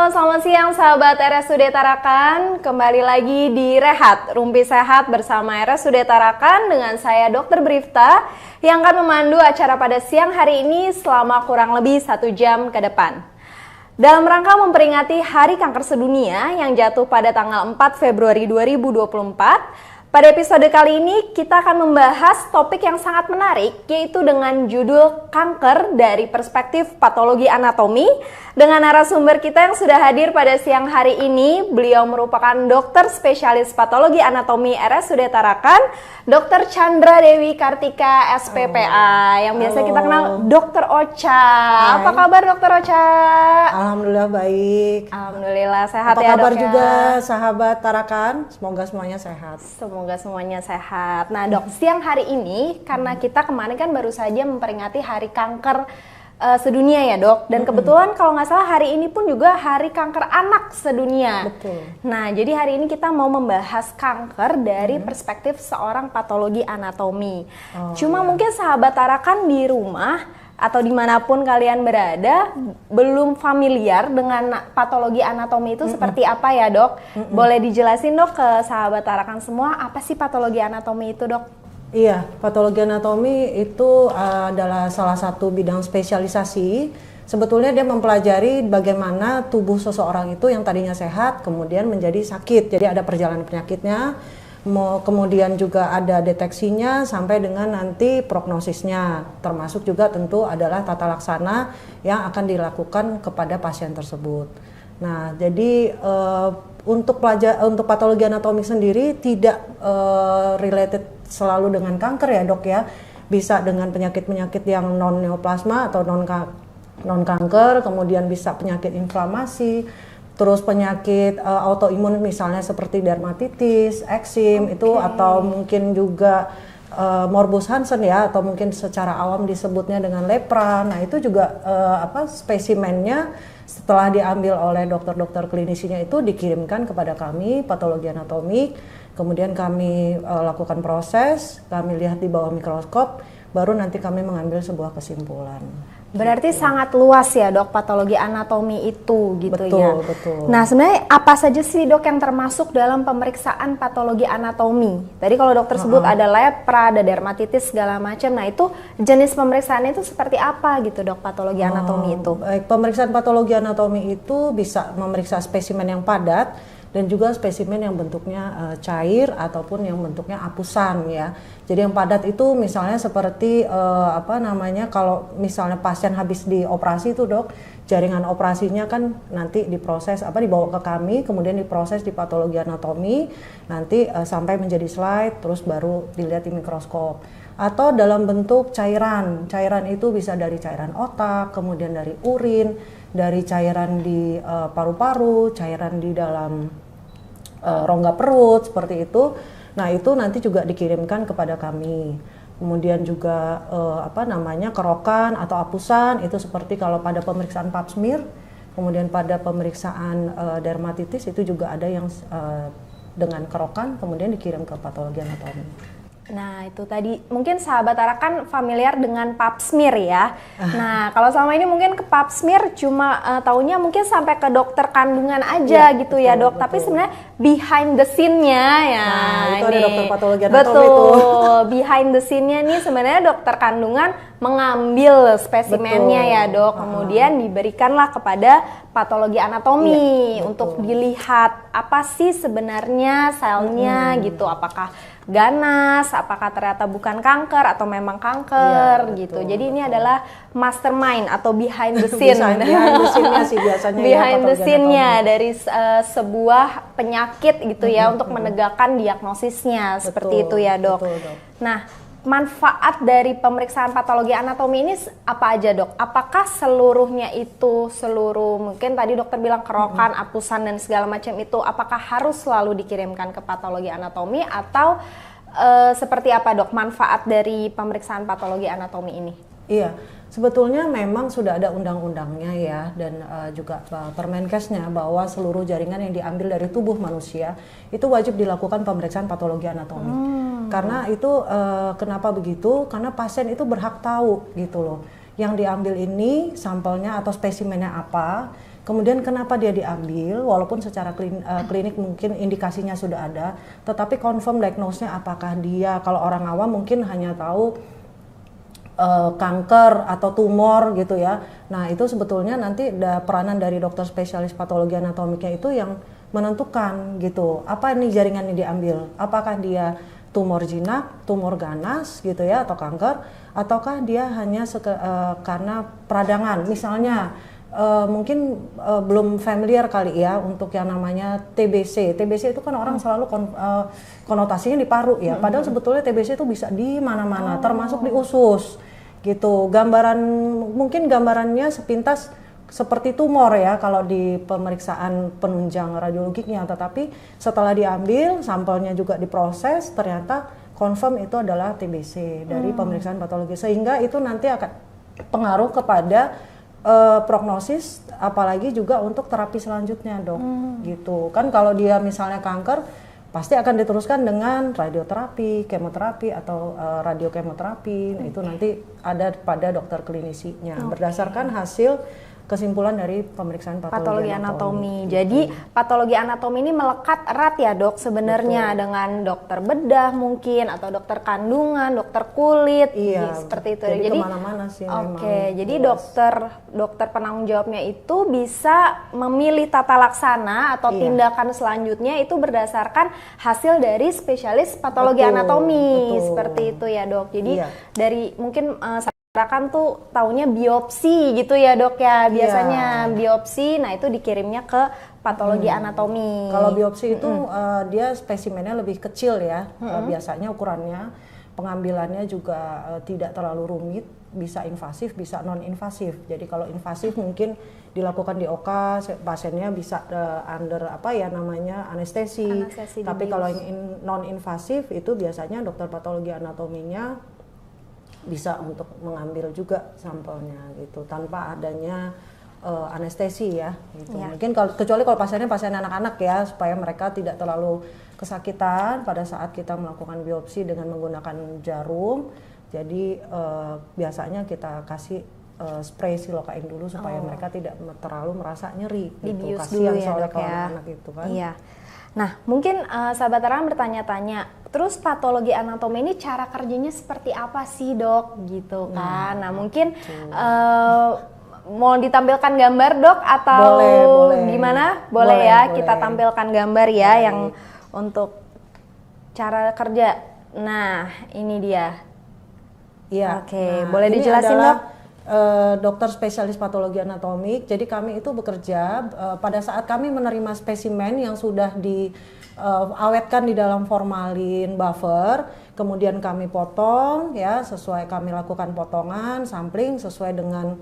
Halo, selamat siang sahabat RSUD Tarakan. Kembali lagi di Rehat, Rumpi Sehat bersama RSUD Tarakan dengan saya Dr. Brifta yang akan memandu acara pada siang hari ini selama kurang lebih 1 jam ke depan. Dalam rangka memperingati Hari Kanker Sedunia yang jatuh pada tanggal 4 Februari 2024, pada episode kali ini kita akan membahas topik yang sangat menarik, yaitu dengan judul kanker dari perspektif patologi anatomi. Dengan narasumber kita yang sudah hadir pada siang hari ini, beliau merupakan dokter spesialis patologi anatomi RSUD Tarakan, Dr. Chandra Dewi Kartika SPPA, yang biasa kita kenal Dr. Ocha. Hai. Apa kabar Dr. Ocha? Alhamdulillah baik. Alhamdulillah sehat Apa ya kabar dok ya? juga sahabat Tarakan? Semoga semuanya sehat. Semoga semuanya sehat. Nah dok, siang hari ini karena kita kemarin kan baru saja memperingati Hari Kanker Sedunia ya dok. Dan kebetulan kalau nggak salah hari ini pun juga Hari Kanker Anak Sedunia. Betul. Nah jadi hari ini kita mau membahas kanker dari perspektif seorang patologi anatomi. Cuma mungkin sahabat Tarakan di rumah atau dimanapun kalian berada belum familiar dengan patologi anatomi itu seperti apa ya dok? Boleh dijelasin dok ke sahabat Tarakan semua apa sih patologi anatomi itu dok? Iya, patologi anatomi itu adalah salah satu bidang spesialisasi. Sebetulnya dia mempelajari bagaimana tubuh seseorang itu yang tadinya sehat kemudian menjadi sakit. Jadi ada perjalanan penyakitnya, kemudian juga ada deteksinya sampai dengan nanti prognosisnya. Termasuk juga tentu adalah tata laksana yang akan dilakukan kepada pasien tersebut. Nah, jadi untuk patologi anatomi sendiri tidak related selalu dengan kanker ya dok ya, bisa dengan penyakit-penyakit yang non neoplasma atau non kanker, kemudian bisa penyakit inflamasi, terus penyakit autoimun misalnya seperti dermatitis, eksim itu, atau mungkin juga morbus Hansen ya, atau mungkin secara awam disebutnya dengan lepra. Nah itu juga spesimennya setelah diambil oleh dokter-dokter klinisinya itu dikirimkan kepada kami patologi anatomi. Kemudian kami lakukan proses, kami lihat di bawah mikroskop, baru nanti kami mengambil sebuah kesimpulan. Berarti sangat luas ya dok patologi anatomi itu gitu. Betul, ya. Betul. Nah sebenarnya apa saja sih dok yang termasuk dalam pemeriksaan patologi anatomi? Tadi kalau dokter sebut ada lepra, ada dermatitis segala macam. Nah itu jenis pemeriksaan itu seperti apa gitu dok patologi anatomi itu? Baik, pemeriksaan patologi anatomi itu bisa memeriksa spesimen yang padat dan juga spesimen yang bentuknya cair ataupun yang bentuknya apusan ya. Jadi yang padat itu misalnya seperti kalau misalnya pasien habis dioperasi itu dok, jaringan operasinya kan nanti diproses dibawa ke kami, kemudian diproses di patologi anatomi, nanti sampai menjadi slide, terus baru dilihat di mikroskop. Atau dalam bentuk cairan itu bisa dari cairan otak, kemudian dari urin, dari cairan di paru-paru, cairan di dalam rongga perut seperti itu. Nah itu nanti juga dikirimkan kepada kami. Kemudian juga kerokan atau apusan itu seperti kalau pada pemeriksaan pap smear, kemudian pada pemeriksaan dermatitis itu juga ada yang dengan kerokan kemudian dikirim ke patologi anatomi. Nah itu tadi mungkin sahabat Tarakan familiar dengan pap smear ya. Nah kalau selama ini mungkin ke pap smear cuma taunya mungkin sampai ke dokter kandungan aja gitu ya dok. Betul. Tapi sebenarnya behind the scene-nya ya. Nah itu ada dokter patologi anatomi betul, itu. Behind the scene-nya nih sebenarnya dokter kandungan mengambil spesimennya ya dok. Kemudian diberikanlah kepada patologi anatomi untuk dilihat apa sih sebenarnya selnya gitu. Apakah ganas, apakah ternyata bukan kanker atau memang kanker gitu. Jadi ini adalah mastermind atau behind the scene. Behind the scene-nya sih biasanya behind ya, the scene-nya dari sebuah penyakit gitu ya untuk menegakkan diagnosisnya seperti itu ya dok. Betul, dok. Nah manfaat dari pemeriksaan patologi anatomi ini apa aja dok? Apakah seluruhnya itu mungkin tadi dokter bilang kerokan, apusan dan segala macam itu apakah harus selalu dikirimkan ke patologi anatomi atau seperti apa dok manfaat dari pemeriksaan patologi anatomi ini? Iya, sebetulnya memang sudah ada undang-undangnya ya dan juga Permenkesnya bahwa seluruh jaringan yang diambil dari tubuh manusia itu wajib dilakukan pemeriksaan patologi anatomi. Karena itu kenapa begitu? Karena pasien itu berhak tahu gitu loh. Yang diambil ini sampelnya atau spesimennya apa. kemudian kenapa dia diambil, walaupun secara klinik mungkin indikasinya sudah ada, tetapi confirm diagnosnya apakah dia, kalau orang awam mungkin hanya tahu kanker atau tumor gitu ya. Nah itu sebetulnya nanti peranan dari dokter spesialis patologi anatomiknya itu yang menentukan gitu, apa nih jaringan yang diambil, apakah dia tumor jinak, tumor ganas gitu ya, atau kanker, ataukah dia hanya karena peradangan, misalnya mungkin belum familiar kali ya untuk yang namanya TBC. TBC itu kan orang selalu konotasinya di paru ya, padahal sebetulnya TBC itu bisa di mana-mana, termasuk di usus gitu. Mungkin gambarannya sepintas seperti tumor ya kalau di pemeriksaan penunjang radiologiknya, tetapi setelah diambil sampelnya juga diproses ternyata confirm itu adalah TBC dari pemeriksaan patologi, sehingga itu nanti akan pengaruh kepada prognosis, apalagi juga untuk terapi selanjutnya dok. Gitu kan, kalau dia misalnya kanker pasti akan diteruskan dengan radioterapi, kemoterapi atau radiokemoterapi. Nah, itu nanti ada pada dokter klinisinya berdasarkan hasil kesimpulan dari pemeriksaan patologi anatomi. Jadi patologi anatomi ini melekat erat ya dok sebenarnya dengan dokter bedah mungkin, atau dokter kandungan, dokter kulit, seperti itu. Jadi kemana-mana sih. Oke, jadi dokter penanggung jawabnya itu bisa memilih tata laksana atau tindakan selanjutnya itu berdasarkan hasil dari spesialis patologi anatomi, seperti itu ya dok. Jadi dari mungkin kan tuh taunya biopsi gitu ya dok ya, biasanya biopsi, nah itu dikirimnya ke patologi anatomi. Kalau biopsi itu dia spesimennya lebih kecil ya, biasanya ukurannya, pengambilannya juga tidak terlalu rumit, bisa invasif, bisa non invasif. Jadi kalau invasif mungkin dilakukan di OK, pasiennya bisa under anestesi. Tapi kalau yang non invasif itu biasanya dokter patologi anatominya bisa untuk mengambil juga sampelnya gitu tanpa adanya anestesi ya gitu. Mungkin kecuali kalau pasien anak-anak ya, supaya mereka tidak terlalu kesakitan pada saat kita melakukan biopsi dengan menggunakan jarum. Jadi biasanya kita kasih spray silokain dulu supaya mereka tidak terlalu merasa nyeri gitu. Kasihan soalnya kalau anak itu kan. Iya. Nah, mungkin sahabat Terang bertanya-tanya, terus patologi anatomi ini cara kerjanya seperti apa sih dok? Gitu kan. Nah, mungkin mau ditampilkan gambar dok atau boleh. Gimana? Boleh ya, kita tampilkan gambar ya yang untuk cara kerja. Nah, ini dia. Iya. Oke, boleh dijelasin dok? Dokter spesialis patologi anatomik. Jadi kami itu bekerja pada saat kami menerima spesimen yang sudah diawetkan di dalam formalin buffer, kemudian kami potong ya, kami lakukan potongan, sampling sesuai dengan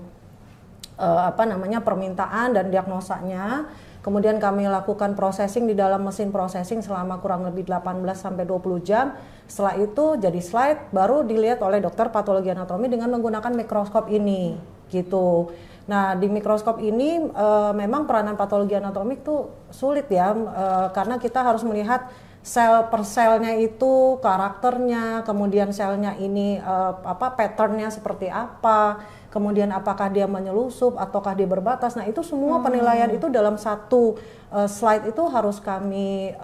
permintaan dan diagnosanya. Kemudian kami lakukan processing di dalam mesin processing selama kurang lebih 18 sampai 20 jam. Setelah itu jadi slide, baru dilihat oleh dokter patologi anatomi dengan menggunakan mikroskop ini gitu. Nah, di mikroskop ini memang peranan patologi anatomi itu sulit ya, karena kita harus melihat sel per selnya itu, karakternya, kemudian selnya ini patternnya seperti apa, kemudian apakah dia menyelusup ataukah dia berbatas. Nah, itu semua penilaian itu dalam satu slide itu harus kami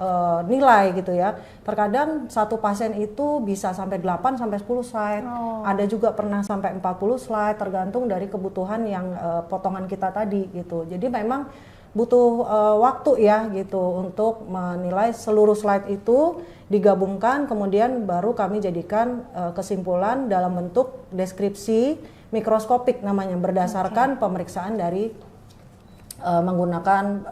nilai gitu ya. Terkadang satu pasien itu bisa sampai 8 sampai 10 slide. Ada juga pernah sampai 40 slide, tergantung dari kebutuhan yang potongan kita tadi gitu. Jadi memang butuh waktu ya gitu untuk menilai seluruh slide itu, digabungkan, kemudian baru kami jadikan kesimpulan dalam bentuk deskripsi mikroskopik namanya, berdasarkan pemeriksaan dari menggunakan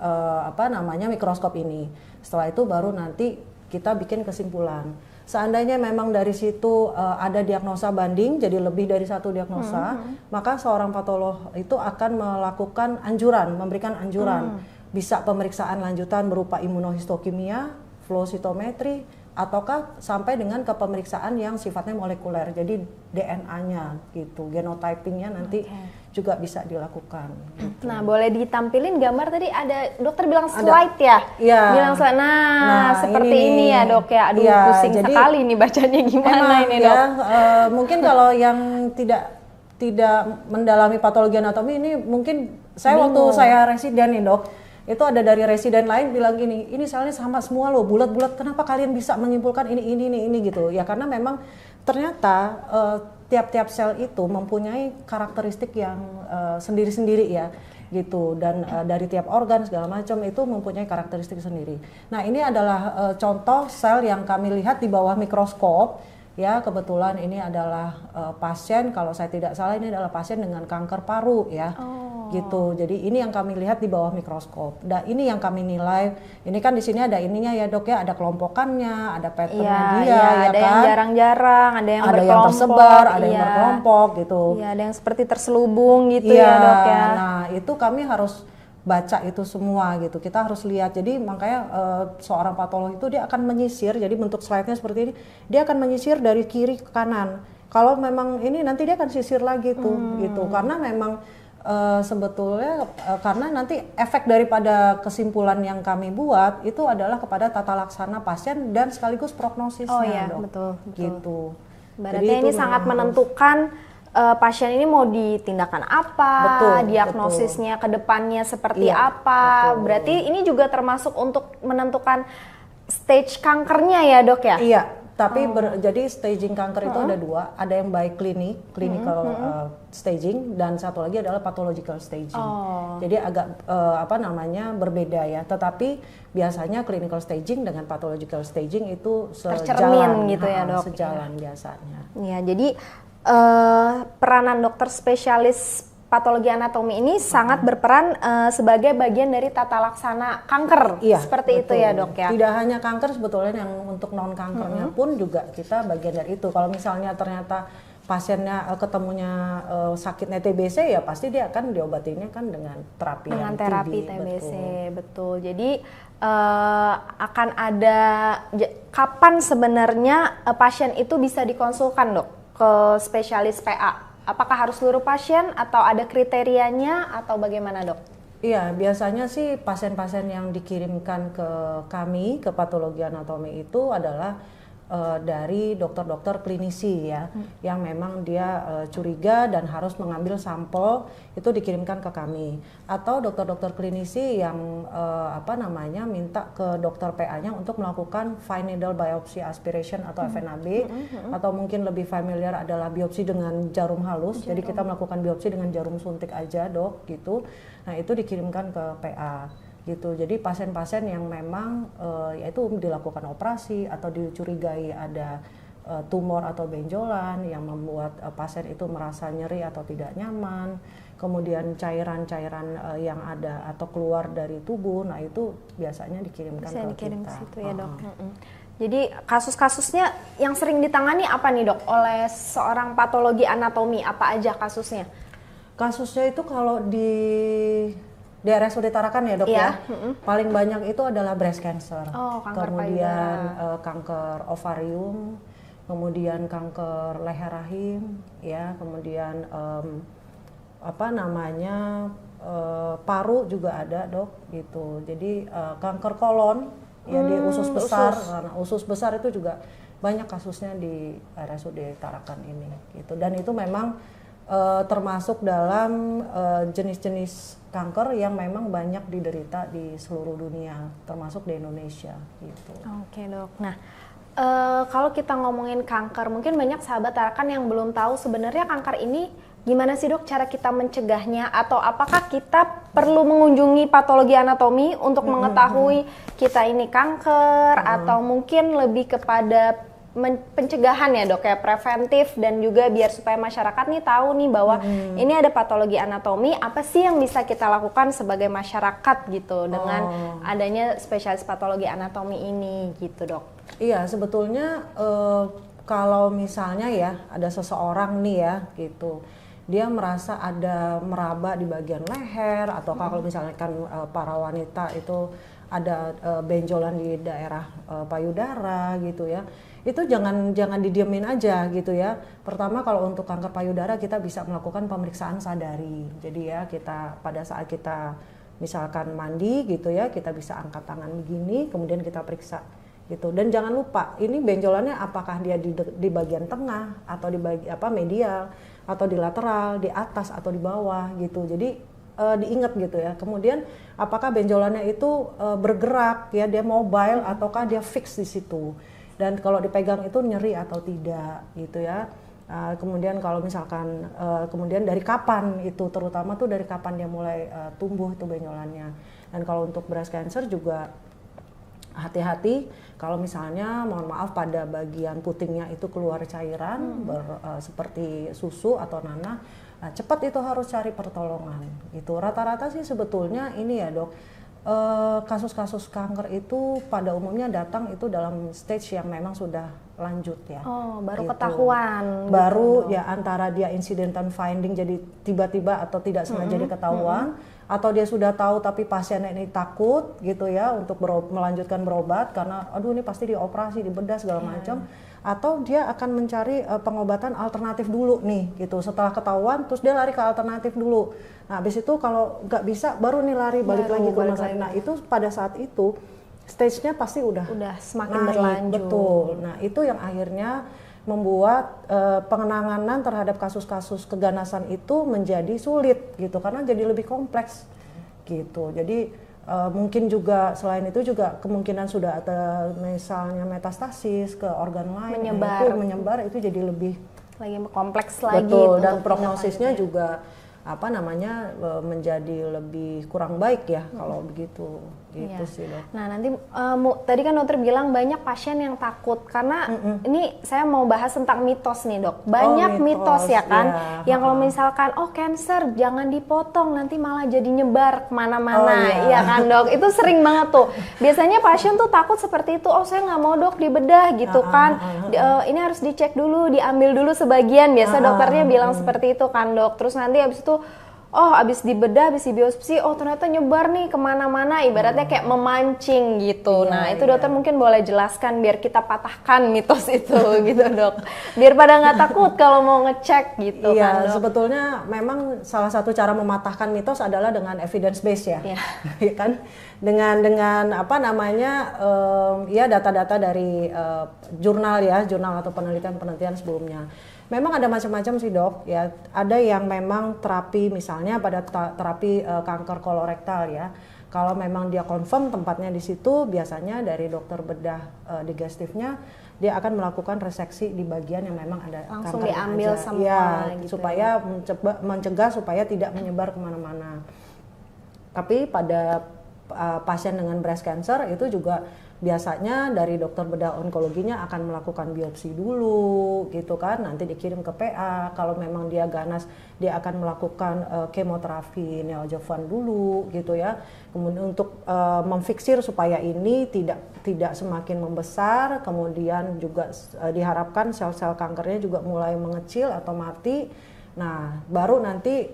mikroskop ini. Setelah itu baru nanti kita bikin kesimpulan. Seandainya memang dari situ ada diagnosa banding, jadi lebih dari satu diagnosa, maka seorang patolog itu akan melakukan anjuran, memberikan anjuran. Bisa pemeriksaan lanjutan berupa imunohistokimia, flow cytometry, ataukah sampai dengan ke pemeriksaan yang sifatnya molekuler, jadi DNA-nya gitu, genotypingnya nanti juga bisa dilakukan. Gitu. Nah, boleh ditampilin gambar tadi, ada dokter bilang slide ya? Iya. Bilang slide. Nah seperti ini ya dok ya. Aduh pusing sekali nih bacanya, gimana ini dok? Ya, mungkin kalau yang tidak tidak mendalami patologi anatomi ini, mungkin saya Bingung. waktu saya residen nih dok, itu ada dari residen lain bilang gini, ini selnya sama semua loh, bulat-bulat, kenapa kalian bisa menyimpulkan ini gitu? Ya karena memang ternyata tiap-tiap sel itu mempunyai karakteristik yang sendiri-sendiri ya gitu, dan dari tiap organ segala macam itu mempunyai karakteristik sendiri. Nah ini adalah contoh sel yang kami lihat di bawah mikroskop. Ya kebetulan ini adalah pasien, kalau saya tidak salah ini adalah pasien dengan kanker paru ya, gitu. Jadi ini yang kami lihat di bawah mikroskop. Dan ini yang kami nilai. Ini kan di sini ada ininya ya dok ya, ada kelompokannya, ada patternnya dia, ya ada kan. yang jarang-jarang, ada yang Ada yang berkelompok, tersebar, ada yang berkelompok gitu. Iya, ada yang seperti terselubung gitu Iya, ya dok ya. nah itu kami harus baca itu semua gitu, kita harus lihat. Jadi makanya seorang patolog itu dia akan menyisir, jadi bentuk slide-nya seperti ini, dia akan menyisir dari kiri ke kanan. Kalau memang ini nanti dia akan sisir lagi tuh gitu, karena memang sebetulnya karena nanti efek daripada kesimpulan yang kami buat itu adalah kepada tata laksana pasien dan sekaligus prognosisnya. Oh iya, dok. betul. Gitu. Berarti Jadi ini itu sangat memang menentukan pasien ini mau ditindakan apa, Betul, diagnosisnya ke depannya seperti Iya, apa. betul. Berarti ini juga termasuk untuk menentukan stage kankernya ya dok ya? Iya, tapi jadi staging kanker itu ada dua, ada yang by clinical staging, dan satu lagi adalah pathological staging. Jadi agak berbeda ya. Tetapi biasanya clinical staging dengan pathological staging itu Tercermin gitu ya dok? Sejalan biasanya. Iya, jadi peranan dokter spesialis patologi anatomi ini sangat berperan sebagai bagian dari tata laksana kanker. Iya, seperti itu betul. ya dok ya? Tidak hanya kanker, sebetulnya yang untuk non kankernya pun juga kita bagian dari itu. Kalau misalnya ternyata pasiennya ketemunya sakitnya TBC, ya pasti dia akan diobatinnya kan dengan terapi Dengan yang terapi TB, TBC, betul. betul. Jadi akan ada kapan sebenarnya pasien itu bisa dikonsulkan dok ke spesialis PA? Apakah harus seluruh pasien atau ada kriterianya atau bagaimana dok? Iya, biasanya sih pasien-pasien yang dikirimkan ke kami, ke patologi anatomi itu adalah dari dokter-dokter klinisi ya, yang memang dia curiga dan harus mengambil sampel, itu dikirimkan ke kami. Atau dokter-dokter klinisi yang minta ke dokter PA-nya untuk melakukan fine needle biopsy aspiration atau FNAB, atau mungkin lebih familiar adalah biopsi dengan jarum halus. Jadi kita melakukan biopsi dengan jarum suntik aja dok gitu. Nah itu dikirimkan ke PA. Gitu. Jadi pasien-pasien yang memang yaitu dilakukan operasi atau dicurigai ada tumor atau benjolan yang membuat pasien itu merasa nyeri atau tidak nyaman, kemudian cairan-cairan yang ada atau keluar dari tubuh, nah itu biasanya dikirimkan Bisa ke dikirim kita. ke situ ya dok. Jadi kasus-kasusnya yang sering ditangani apa nih dok oleh seorang patologi anatomi, apa aja kasusnya? Kasusnya itu kalau di RSUD Tarakan ya dok ya, paling banyak itu adalah breast cancer, kanker kemudian kanker ovarium, kemudian kanker leher rahim, ya, kemudian paru juga ada dok, gitu. Jadi kanker kolon, ya di usus besar, karena usus besar itu juga banyak kasusnya di RSUD Tarakan ini, gitu. Dan itu memang termasuk dalam jenis-jenis kanker yang memang banyak diderita di seluruh dunia, termasuk di Indonesia gitu. Oke dok. Nah, kalau kita ngomongin kanker, mungkin banyak sahabat Tarakan yang belum tahu sebenarnya kanker ini gimana sih dok cara kita mencegahnya, atau apakah kita perlu mengunjungi patologi anatomi untuk mengetahui kita ini kanker, atau mungkin lebih kepada pencegahan ya dok ya, preventif, dan juga biar supaya masyarakat nih tahu nih bahwa ini ada patologi anatomi, apa sih yang bisa kita lakukan sebagai masyarakat gitu dengan adanya spesialis patologi anatomi ini gitu dok. Iya, sebetulnya kalau misalnya ya ada seseorang nih ya gitu, dia merasa ada meraba di bagian leher, atau kalau misalnya kan para wanita itu ada benjolan di daerah payudara gitu ya, itu jangan didiemin aja gitu ya. Pertama kalau untuk kanker payudara kita bisa melakukan pemeriksaan sadari. Jadi ya kita pada saat kita misalkan mandi gitu ya, kita bisa angkat tangan begini, kemudian kita periksa gitu. Dan jangan lupa ini benjolannya apakah dia di bagian tengah atau di medial atau di lateral, di atas atau di bawah gitu. Jadi diingat gitu ya. Kemudian apakah benjolannya itu bergerak ya, dia mobile ataukah dia fix di situ. Dan kalau dipegang itu nyeri atau tidak gitu ya. Kemudian kalau misalkan kemudian dari kapan itu, terutama tuh dari kapan dia mulai tumbuh itu benjolannya. Dan kalau untuk breast cancer juga hati-hati kalau misalnya mohon maaf pada bagian putingnya itu keluar cairan seperti susu atau nanah, cepat itu harus cari pertolongan gitu. Rata-rata sih sebetulnya ini ya dok, kasus-kasus kanker itu pada umumnya datang itu dalam stage yang memang sudah lanjut ya. Oh, baru gitu. ketahuan. Baru gitu, ya antara dia incidental finding jadi tiba-tiba atau tidak sengaja diketahuan, atau dia sudah tahu tapi pasiennya ini takut gitu ya untuk melanjutkan berobat karena aduh ini pasti dioperasi, dibedah segala macam, atau dia akan mencari pengobatan alternatif dulu nih gitu. Setelah ketahuan terus dia lari ke alternatif dulu. Nah, habis itu kalau nggak bisa baru nih lari balik lagi ke rumah sakit. Nah, itu pada saat itu stage-nya pasti udah semakin naik, berlanjut. Betul. Nah, itu yang akhirnya membuat penanganan terhadap kasus-kasus keganasan itu menjadi sulit gitu karena jadi lebih kompleks gitu. Jadi mungkin juga selain itu juga kemungkinan sudah ada misalnya metastasis ke organ lain, menyebar itu jadi lebih kompleks lagi. Betul, dan prognosisnya juga menjadi lebih kurang baik ya kalau begitu gitu sih dok. Nah nanti tadi kan dokter bilang banyak pasien yang takut karena ini saya mau bahas tentang mitos nih dok. Banyak mitos ya kan, yang kalau misalkan cancer jangan dipotong nanti malah jadi nyebar kemana-mana, ya kan dok. Itu sering banget tuh. Biasanya pasien tuh takut seperti itu. Oh saya nggak mau dok dibedah gitu kan. Ini harus dicek dulu, diambil dulu sebagian. Biasa dokternya bilang seperti itu kan dok. Terus nanti habis itu abis dibedah, abis dibiopsi, ternyata nyebar nih kemana-mana, ibaratnya kayak memancing gitu. Nah itu dokter mungkin boleh jelaskan biar kita patahkan mitos itu gitu dok. Biar pada nggak takut kalau mau ngecek gitu kan dok. Sebetulnya memang salah satu cara mematahkan mitos adalah dengan evidence base ya, ya kan? Dengan data-data dari jurnal atau penelitian sebelumnya. Memang ada macam-macam sih dok ya, ada yang memang terapi misalnya pada terapi kanker kolorektal ya, kalau memang dia confirm tempatnya di situ biasanya dari dokter bedah digestifnya dia akan melakukan reseksi di bagian yang memang ada langsung kanker diambil aja. semua gitu supaya mencegah supaya tidak menyebar kemana-mana. Tapi pada pasien dengan breast cancer itu juga biasanya dari dokter bedah onkologinya akan melakukan biopsi dulu gitu kan, nanti dikirim ke PA. Kalau memang dia ganas dia akan melakukan kemoterapi neoadjuvan dulu gitu ya. Kemudian untuk memfiksir supaya ini tidak semakin membesar, kemudian juga diharapkan sel-sel kankernya juga mulai mengecil atau mati. Nah, baru nanti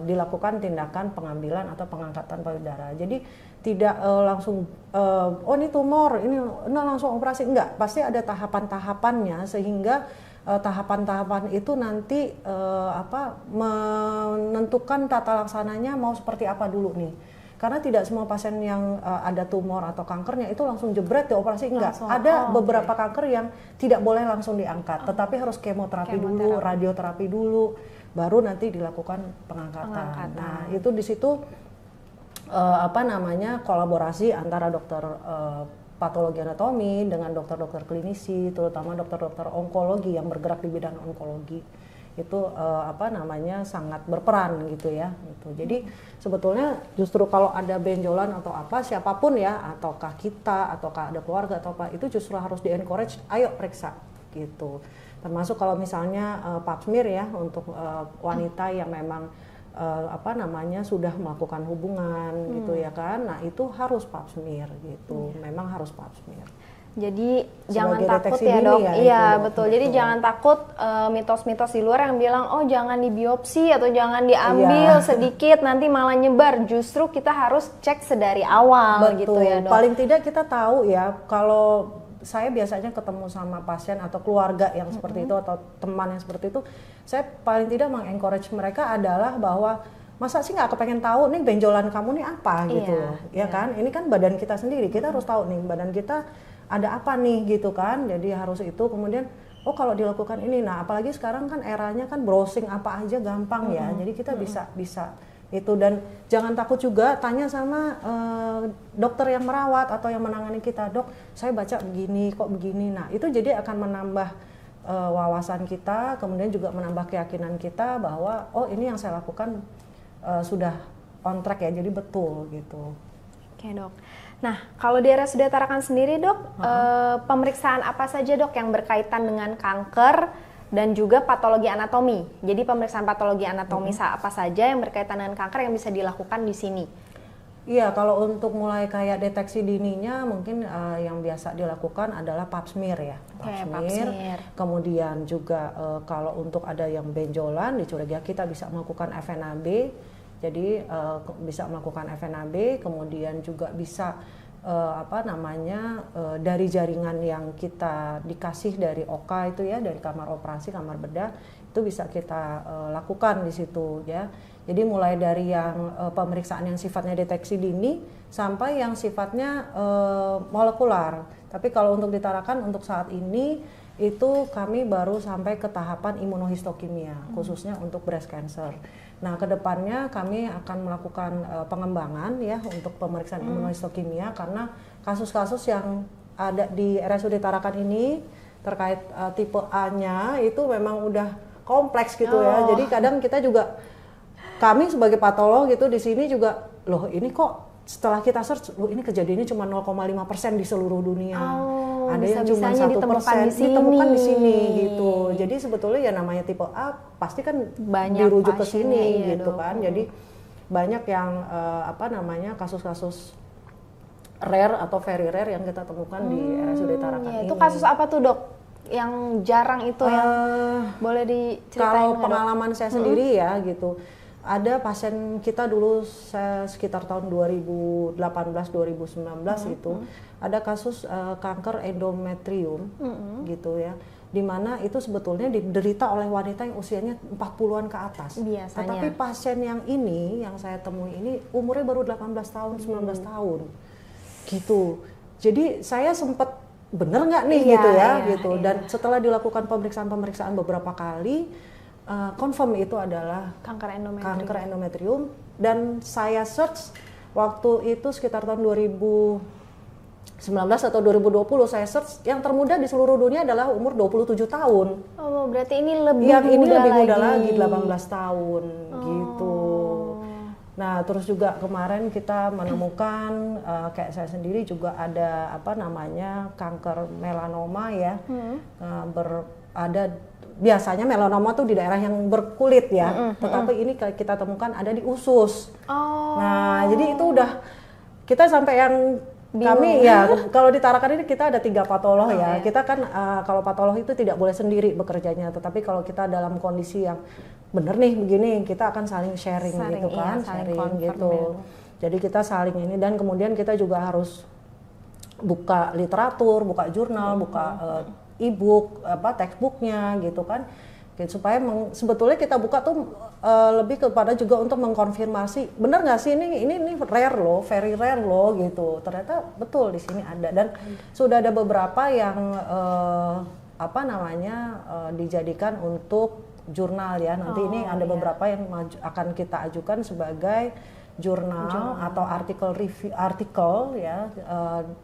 dilakukan tindakan pengambilan atau pengangkatan payudara. Jadi tidak langsung ini tumor, ini langsung operasi, enggak. Pasti ada tahapan-tahapannya sehingga tahapan-tahapan itu nanti menentukan tata laksananya mau seperti apa dulu nih. Karena tidak semua pasien yang ada tumor atau kankernya itu langsung jebret dioperasi, enggak. Ada beberapa kanker yang tidak boleh langsung diangkat, tetapi harus kemoterapi dulu, radioterapi dulu, baru nanti dilakukan pengangkatan. Nah, itu di situ kolaborasi antara dokter patologi anatomi dengan dokter-dokter klinisi, terutama dokter-dokter onkologi yang bergerak di bidang onkologi. Itu sangat berperan gitu ya gitu. Jadi sebetulnya justru kalau ada benjolan atau apa siapapun ya, ataukah kita ataukah ada keluarga atau apa, itu justru harus di encourage, ayo periksa gitu. Termasuk kalau misalnya pap smear ya untuk wanita yang memang sudah melakukan hubungan gitu ya kan. Nah, itu harus pap smear gitu. Memang harus pap smear. Jadi jangan sebagai takut ya dok. Ya, iya betul. Jadi jangan takut mitos-mitos di luar yang bilang jangan dibiopsi atau jangan diambil sedikit nanti malah nyebar. Justru kita harus cek sedari awal gitu ya dok. Paling tidak kita tahu ya, kalau saya biasanya ketemu sama pasien atau keluarga yang seperti itu atau teman yang seperti itu, saya paling tidak mengencourage mereka adalah bahwa masa sih nggak kepengen tahu nih benjolan kamu nih apa gitu loh, ya kan? Ini kan badan kita sendiri, kita harus tahu nih badan kita ada apa nih gitu kan. Jadi harus itu kemudian oh kalau dilakukan ini. Nah, apalagi sekarang kan eranya kan browsing apa aja gampang ya. Jadi kita bisa itu, dan jangan takut juga tanya sama dokter yang merawat atau yang menangani kita, dok saya baca begini kok begini. Nah itu jadi akan menambah wawasan kita, kemudian juga menambah keyakinan kita bahwa oh ini yang saya lakukan sudah on track ya, jadi betul gitu. Oke dok. Nah kalau di RSUD Tarakan sendiri dok, pemeriksaan apa saja dok yang berkaitan dengan kanker dan juga patologi anatomi? Jadi pemeriksaan patologi anatomi apa saja yang berkaitan dengan kanker yang bisa dilakukan di sini? Iya, kalau untuk mulai kayak deteksi dininya mungkin yang biasa dilakukan adalah pap smear ya. Pap smear. Kemudian juga kalau untuk ada yang benjolan dicurigai kita bisa melakukan FNAB. Jadi bisa melakukan FNAB, kemudian juga bisa dari jaringan yang kita dikasih dari OKA itu ya, dari kamar operasi, kamar bedah, itu bisa kita lakukan di situ ya. Jadi mulai dari yang pemeriksaan yang sifatnya deteksi dini sampai yang sifatnya molekular. Tapi kalau untuk ditarakan untuk saat ini itu kami baru sampai ke tahapan imunohistokimia khususnya untuk breast cancer. Nah, kedepannya kami akan melakukan pengembangan ya untuk pemeriksaan imunohistokimia, karena kasus-kasus yang ada di RSUD Tarakan ini terkait tipe A-nya itu memang udah kompleks gitu ya. Jadi kadang kita juga, kami sebagai patolog gitu di sini juga, loh ini kok setelah kita search, loh ini kejadiannya cuma 0,5% di seluruh dunia. Ada yang cuma 1% ditemukan di sini gitu. Jadi sebetulnya ya namanya tipe A pasti kan banyak dirujuk ke sini gitu kan. Jadi banyak yang kasus-kasus rare atau very rare yang kita temukan di RSUD Tarakan ini. Itu kasus apa tuh dok? Yang jarang itu yang boleh diceritain? Kalau pengalaman saya sendiri ya gitu. Ada pasien kita dulu sekitar tahun 2018-2019 itu ada kasus kanker endometrium gitu ya, dimana itu sebetulnya diderita oleh wanita yang usianya 40-an ke atas. Biasanya. Tetapi pasien yang ini yang saya temui ini umurnya baru 18 tahun, 19 tahun gitu. Jadi saya sempat bener nggak nih gitu. Dan setelah dilakukan pemeriksaan beberapa kali, confirm itu adalah kanker endometrium. Dan saya search waktu itu sekitar tahun 2019 atau 2020 saya search yang termuda di seluruh dunia adalah umur 27 tahun. Oh, berarti ini lebih muda lagi 18 tahun gitu. Nah, terus juga kemarin kita menemukan kayak saya sendiri juga ada kanker melanoma ya. Biasanya melanoma tuh di daerah yang berkulit ya, tetapi ini kita temukan ada di usus. Nah, jadi itu udah kita sampai yang kami ya kalau di Tarakan ini kita ada 3 patolog ya. Kita kan kalau patolog itu tidak boleh sendiri bekerjanya, tetapi kalau kita dalam kondisi yang bener nih begini, kita akan saling sharing gitu kan, sharing gitu. Jadi kita saling ini, dan kemudian kita juga harus buka literatur, buka jurnal, buka e-book, textbooknya gitu kan, supaya sebetulnya kita buka tuh lebih kepada juga untuk mengkonfirmasi benar nggak sih ini rare loh, very rare loh gitu. Ternyata betul di sini ada, dan sudah ada beberapa yang dijadikan untuk jurnal ya. Nanti ini ada beberapa yang akan kita ajukan sebagai jurnal atau artikel ya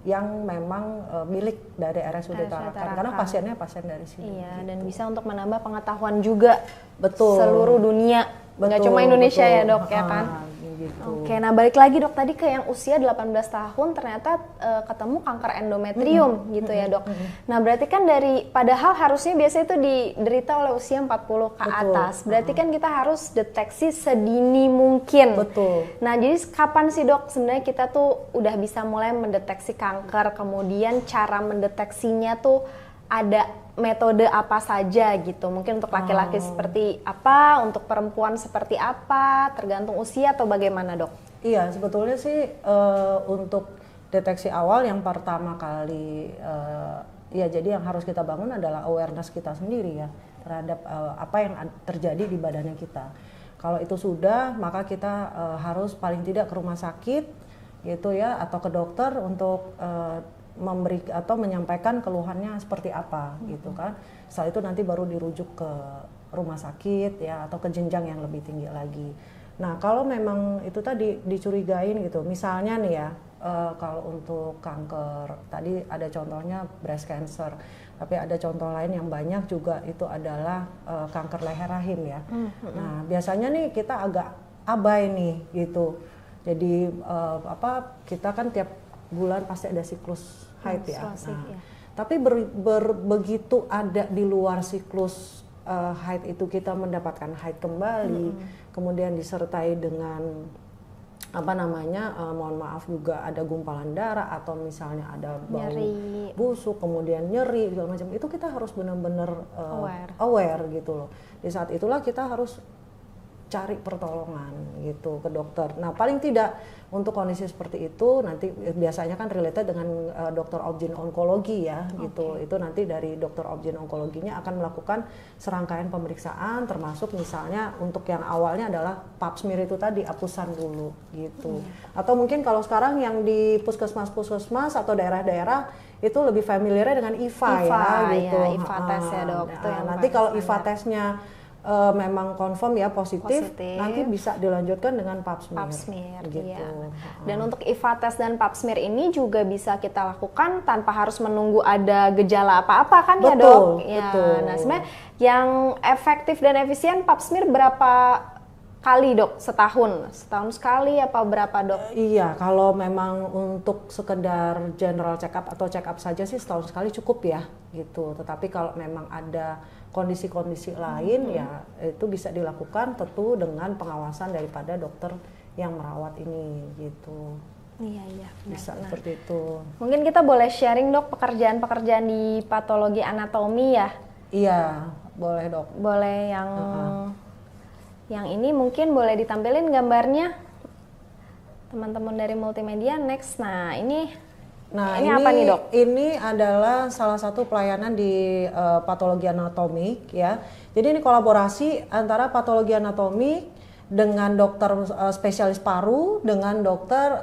yang memang milik dari RSUD Tarakan, karena pasiennya pasien dari sini. Iya, gitu. Dan bisa untuk menambah pengetahuan juga seluruh dunia, nggak cuma Indonesia ya dok ya kan. Gitu. Oke, nah balik lagi dok tadi ke yang usia 18 tahun ternyata ketemu kanker endometrium gitu ya dok. Nah berarti kan padahal harusnya biasanya itu diderita oleh usia 40 ke atas. Berarti kan kita harus deteksi sedini mungkin. Betul. Nah jadi kapan sih dok sebenarnya kita tuh udah bisa mulai mendeteksi kanker, kemudian cara mendeteksinya tuh ada metode apa saja gitu, mungkin untuk laki-laki seperti apa, untuk perempuan seperti apa, tergantung usia atau bagaimana dok? Iya, sebetulnya sih untuk deteksi awal yang pertama kali jadi yang harus kita bangun adalah awareness kita sendiri ya terhadap apa yang terjadi di badannya kita. Kalau itu sudah, maka kita harus paling tidak ke rumah sakit gitu ya, atau ke dokter untuk memberi atau menyampaikan keluhannya seperti apa gitu kan. Setelah itu nanti baru dirujuk ke rumah sakit ya atau ke jenjang yang lebih tinggi lagi. Nah kalau memang itu tadi dicurigain gitu, misalnya nih ya kalau untuk kanker tadi ada contohnya breast cancer, tapi ada contoh lain yang banyak juga itu adalah kanker leher rahim ya. Nah biasanya nih kita agak abai nih gitu. Jadi kita kan tiap bulan pasti ada siklus haid ya. Nah, tapi begitu ada di luar siklus haid itu kita mendapatkan haid kembali, kemudian disertai dengan mohon maaf juga ada gumpalan darah atau misalnya ada bau busuk, kemudian nyeri segala macam, itu kita harus benar-benar aware gitu loh. Di saat itulah kita harus cari pertolongan gitu ke dokter. Nah paling tidak untuk kondisi seperti itu nanti biasanya kan related dengan dokter obgyn onkologi ya gitu. Itu nanti dari dokter obgyn onkologinya akan melakukan serangkaian pemeriksaan, termasuk misalnya untuk yang awalnya adalah pap smear itu tadi, apusan dulu gitu. Atau mungkin kalau sekarang yang di puskesmas atau daerah-daerah itu lebih familiar dengan IVA ya gitu. IVA tes ya dok. Nanti kalau IVA tesnya memang confirm ya positif, nanti bisa dilanjutkan dengan pap smear gitu. Iya. Dan untuk IVA test dan pap smear ini juga bisa kita lakukan tanpa harus menunggu ada gejala apa-apa kan ya dok? Betul. Nah sebenarnya yang efektif dan efisien pap smear berapa kali dok? Setahun sekali apa berapa dok? Iya, kalau memang untuk sekedar general check up atau check up saja sih setahun sekali cukup ya gitu. Tetapi kalau memang ada kondisi-kondisi lain ya itu bisa dilakukan tentu dengan pengawasan daripada dokter yang merawat ini gitu. Iya. Bisa seperti itu. Mungkin kita boleh sharing dok pekerjaan-pekerjaan di patologi anatomi ya? Iya, boleh dok. Boleh yang ini mungkin boleh ditampilin gambarnya teman-teman dari multimedia next. Nah ini apa nih dok? Ini adalah salah satu pelayanan di patologi anatomik ya. Jadi ini kolaborasi antara patologi anatomik dengan dokter spesialis paru dengan dokter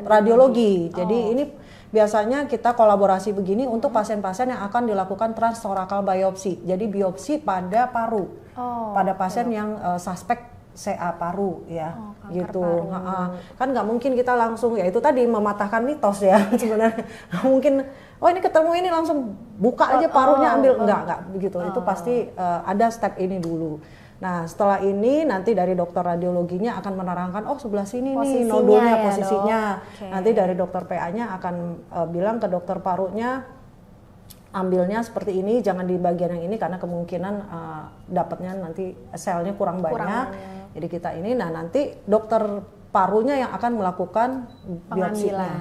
radiologi. Jadi ini biasanya kita kolaborasi begini untuk pasien-pasien yang akan dilakukan transtorakal biopsi. Jadi biopsi pada paru, pada pasien yang suspek CA paru ya, gitu. Kan nggak mungkin kita langsung ya itu tadi mematahkan mitos ya sebenarnya. Nggak mungkin, ini ketemu ini langsung buka aja parunya ambil, nggak begitu. Itu pasti ada step ini dulu. Nah setelah ini nanti dari dokter radiologinya akan menerangkan sebelah sini nih nodulnya ya, posisinya. Nanti dari dokter PA-nya akan bilang ke dokter parunya ambilnya seperti ini, jangan di bagian yang ini karena kemungkinan dapatnya nanti selnya kurang banyak. Jadi kita ini, nanti dokter parunya yang akan melakukan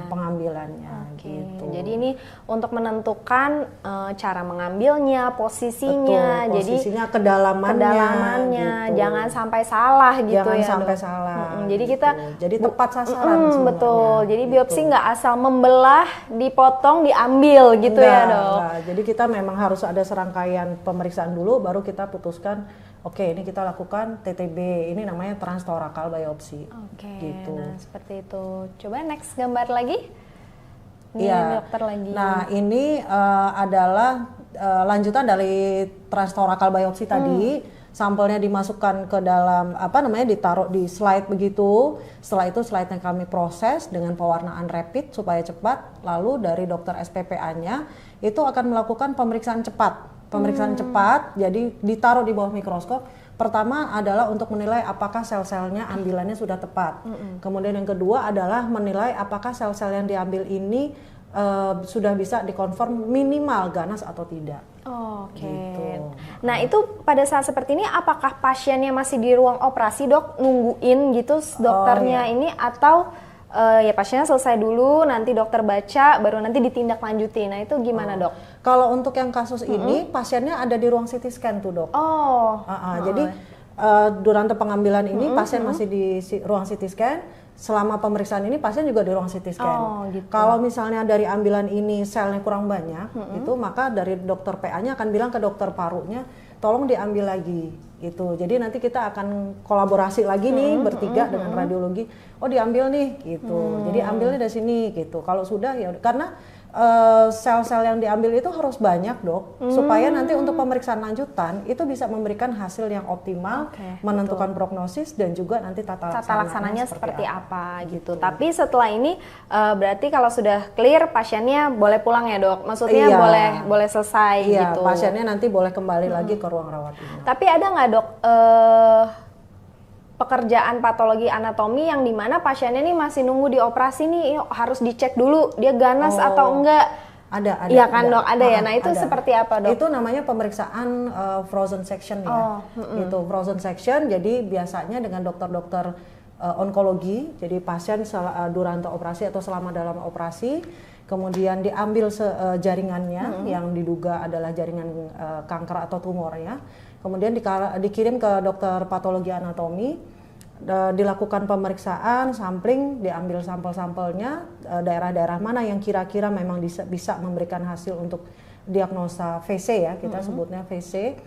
pengambilannya gitu. Jadi ini untuk menentukan cara mengambilnya, posisinya, betul, posisinya, kedalamannya gitu. Jangan sampai salah gitu jangan ya. Jangan sampai salah. Jadi gitu. kita jadi tepat sasaran sebenarnya. Betul. Jadi gitu. biopsi nggak asal membelah, dipotong, diambil gitu ya dok. Jadi kita memang harus ada serangkaian pemeriksaan dulu, baru kita putuskan. Oke, ini kita lakukan TTB, ini namanya transtorakal biopsi. Gitu. Nah seperti itu. Coba next gambar lagi. Iya. Dokter lagi. Nah ini adalah lanjutan dari transtorakal biopsi tadi. Sampelnya dimasukkan ke dalam ditaruh di slide begitu. Setelah itu slide-nya kami proses dengan pewarnaan rapid supaya cepat. Lalu dari dokter SPPA-nya itu akan melakukan pemeriksaan cepat. Pemeriksaan cepat, jadi ditaruh di bawah mikroskop. Pertama adalah untuk menilai apakah sel-selnya ambilannya sudah tepat. Kemudian yang kedua adalah menilai apakah sel-sel yang diambil ini sudah bisa dikonfirm minimal ganas atau tidak. Gitu. Nah itu pada saat seperti ini apakah pasiennya masih di ruang operasi dok, nungguin gitu dokternya ini atau ya pasiennya selesai dulu, nanti dokter baca, baru nanti ditindaklanjuti. Nah itu gimana dok? Kalau untuk yang kasus ini, pasiennya ada di ruang CT scan tuh dok. Jadi durante pengambilan ini pasien masih di ruang CT scan. Selama pemeriksaan ini pasien juga di ruang CT scan. Gitu. Kalau misalnya dari ambilan ini selnya kurang banyak, itu maka dari dokter PA-nya akan bilang ke dokter parunya, tolong diambil lagi. Gitu. Jadi nanti kita akan kolaborasi lagi nih bertiga dengan radiologi. Oh diambil nih, gitu. Jadi ambilnya dari sini, gitu. Kalau sudah ya karena sel-sel yang diambil itu harus banyak dok, supaya nanti untuk pemeriksaan lanjutan itu bisa memberikan hasil yang optimal, menentukan prognosis dan juga nanti tata laksananya seperti apa gitu. Tapi setelah ini berarti kalau sudah clear pasiennya boleh pulang ya dok? Maksudnya boleh selesai gitu? Iya, pasiennya nanti boleh kembali lagi ke ruang rawat inap. Tapi ada nggak dok pekerjaan patologi anatomi yang dimana pasiennya nih masih nunggu dioperasi nih, harus dicek dulu dia ganas atau enggak? Ada. Iya kan dok, ada ya. Nah itu seperti apa dok? Itu namanya pemeriksaan frozen section ya. Itu frozen section. Jadi biasanya dengan dokter-dokter onkologi. Jadi pasien durante operasi atau selama dalam operasi, kemudian diambil jaringannya yang diduga adalah jaringan kanker atau tumor ya. Kemudian dikirim ke dokter patologi anatomi, dilakukan pemeriksaan, sampling, diambil sampel-sampelnya, daerah-daerah mana yang kira-kira memang bisa memberikan hasil untuk diagnosa VC ya, kita sebutnya VC.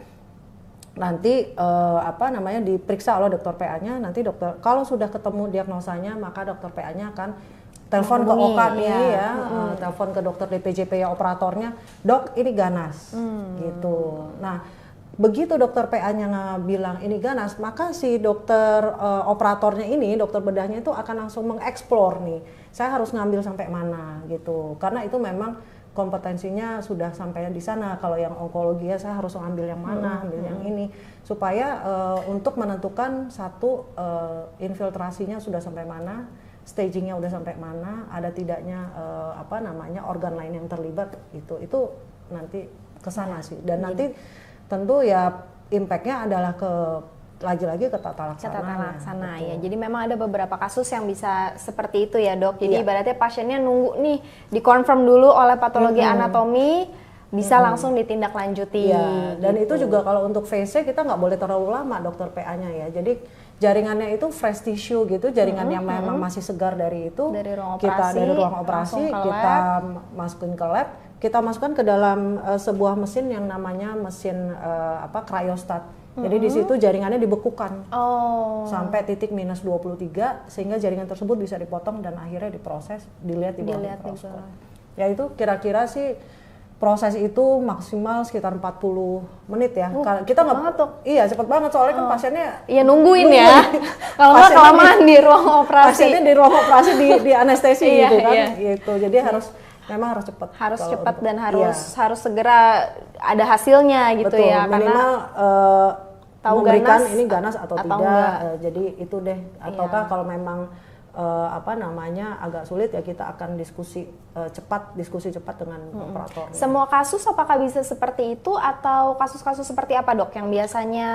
Nanti diperiksa oleh dokter PA-nya, nanti dokter kalau sudah ketemu diagnosanya maka dokter PA-nya akan telepon ke OKA nih ya, telepon ke dokter DPJP ya operatornya, dok ini ganas gitu. Nah begitu dokter PA-nya bilang ini ganas, maka si dokter operatornya ini, dokter bedahnya itu akan langsung mengeksplor nih, saya harus ngambil sampai mana gitu, karena itu memang kompetensinya sudah sampai di sana. Kalau yang onkologi ya saya harus ngambil yang mana, ambil yang ini, supaya untuk menentukan satu infiltrasinya sudah sampai mana, stagingnya udah sampai mana, ada tidaknya organ lain yang terlibat, itu nanti kesana sih. Dan nanti tentu ya impact-nya adalah lagi-lagi ke tata laksana ya. Jadi memang ada beberapa kasus yang bisa seperti itu ya dok. Jadi ibaratnya pasiennya nunggu nih dikonfirm dulu oleh patologi anatomi, bisa langsung ditindaklanjuti. Ya, dan itu juga kalau untuk VC kita nggak boleh terlalu lama dokter PA-nya ya. Jadi jaringannya itu fresh tissue gitu, jaringan yang memang masih segar dari itu, dari ruang operasi kita masukin ke lab. Kita masukkan ke dalam sebuah mesin yang namanya mesin cryostat. Jadi di situ jaringannya dibekukan sampai titik minus 23 sehingga jaringan tersebut bisa dipotong dan akhirnya diproses, dilihat di bawah mikroskop. Ya itu kira-kira sih proses itu maksimal sekitar 40 menit ya. Kita nggak, iya cepet banget soalnya kan pasiennya nungguin ya. Kalau nggak kelamaan di ruang operasi. Pasiennya di ruang operasi di anestesi gitu kan. Gitu. Jadi memang harus cepat. Harus cepat dan harus segera ada hasilnya gitu. Betul, ya. Minimal tahu memberikan ini ganas atau tidak. Jadi itu deh. Ataukah kalau memang agak sulit ya kita akan diskusi cepat dengan operator. Semua kasus apakah bisa seperti itu atau kasus-kasus seperti apa dok yang biasanya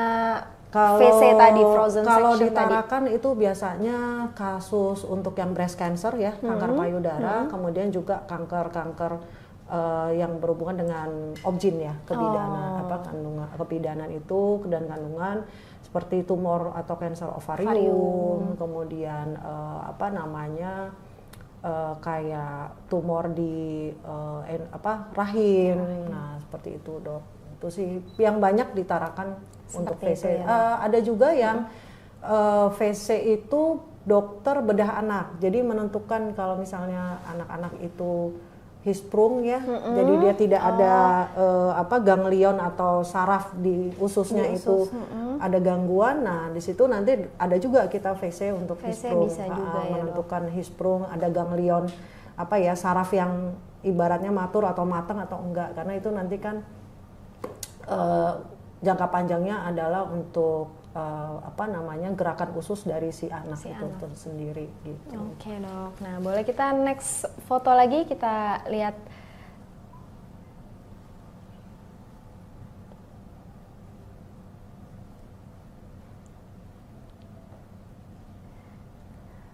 VC tadi, frozen kalau section ditarakan tadi? Itu biasanya kasus untuk yang breast cancer ya, kanker payudara, kemudian juga kanker yang berhubungan dengan obgyn ya, kebidanan kebidanan itu dan kandungan seperti tumor atau kanker ovarium, kemudian kayak tumor di rahim. Nah, seperti itu, dok. Itu sih yang banyak ditarakan untuk VC. Ada juga yang VC itu dokter bedah anak. Jadi menentukan kalau misalnya anak-anak itu hisprung ya, jadi dia tidak ada ganglion atau saraf di ususnya itu ada gangguan. Nah di situ nanti ada juga kita VC untuk hisprung, bisa juga menentukan hisprung ada ganglion saraf yang ibaratnya matur atau matang atau enggak, karena itu nanti kan jangka panjangnya adalah untuk gerakan usus dari si anak itu sendiri gitu. Oke dok. Nah boleh kita next foto lagi, kita lihat.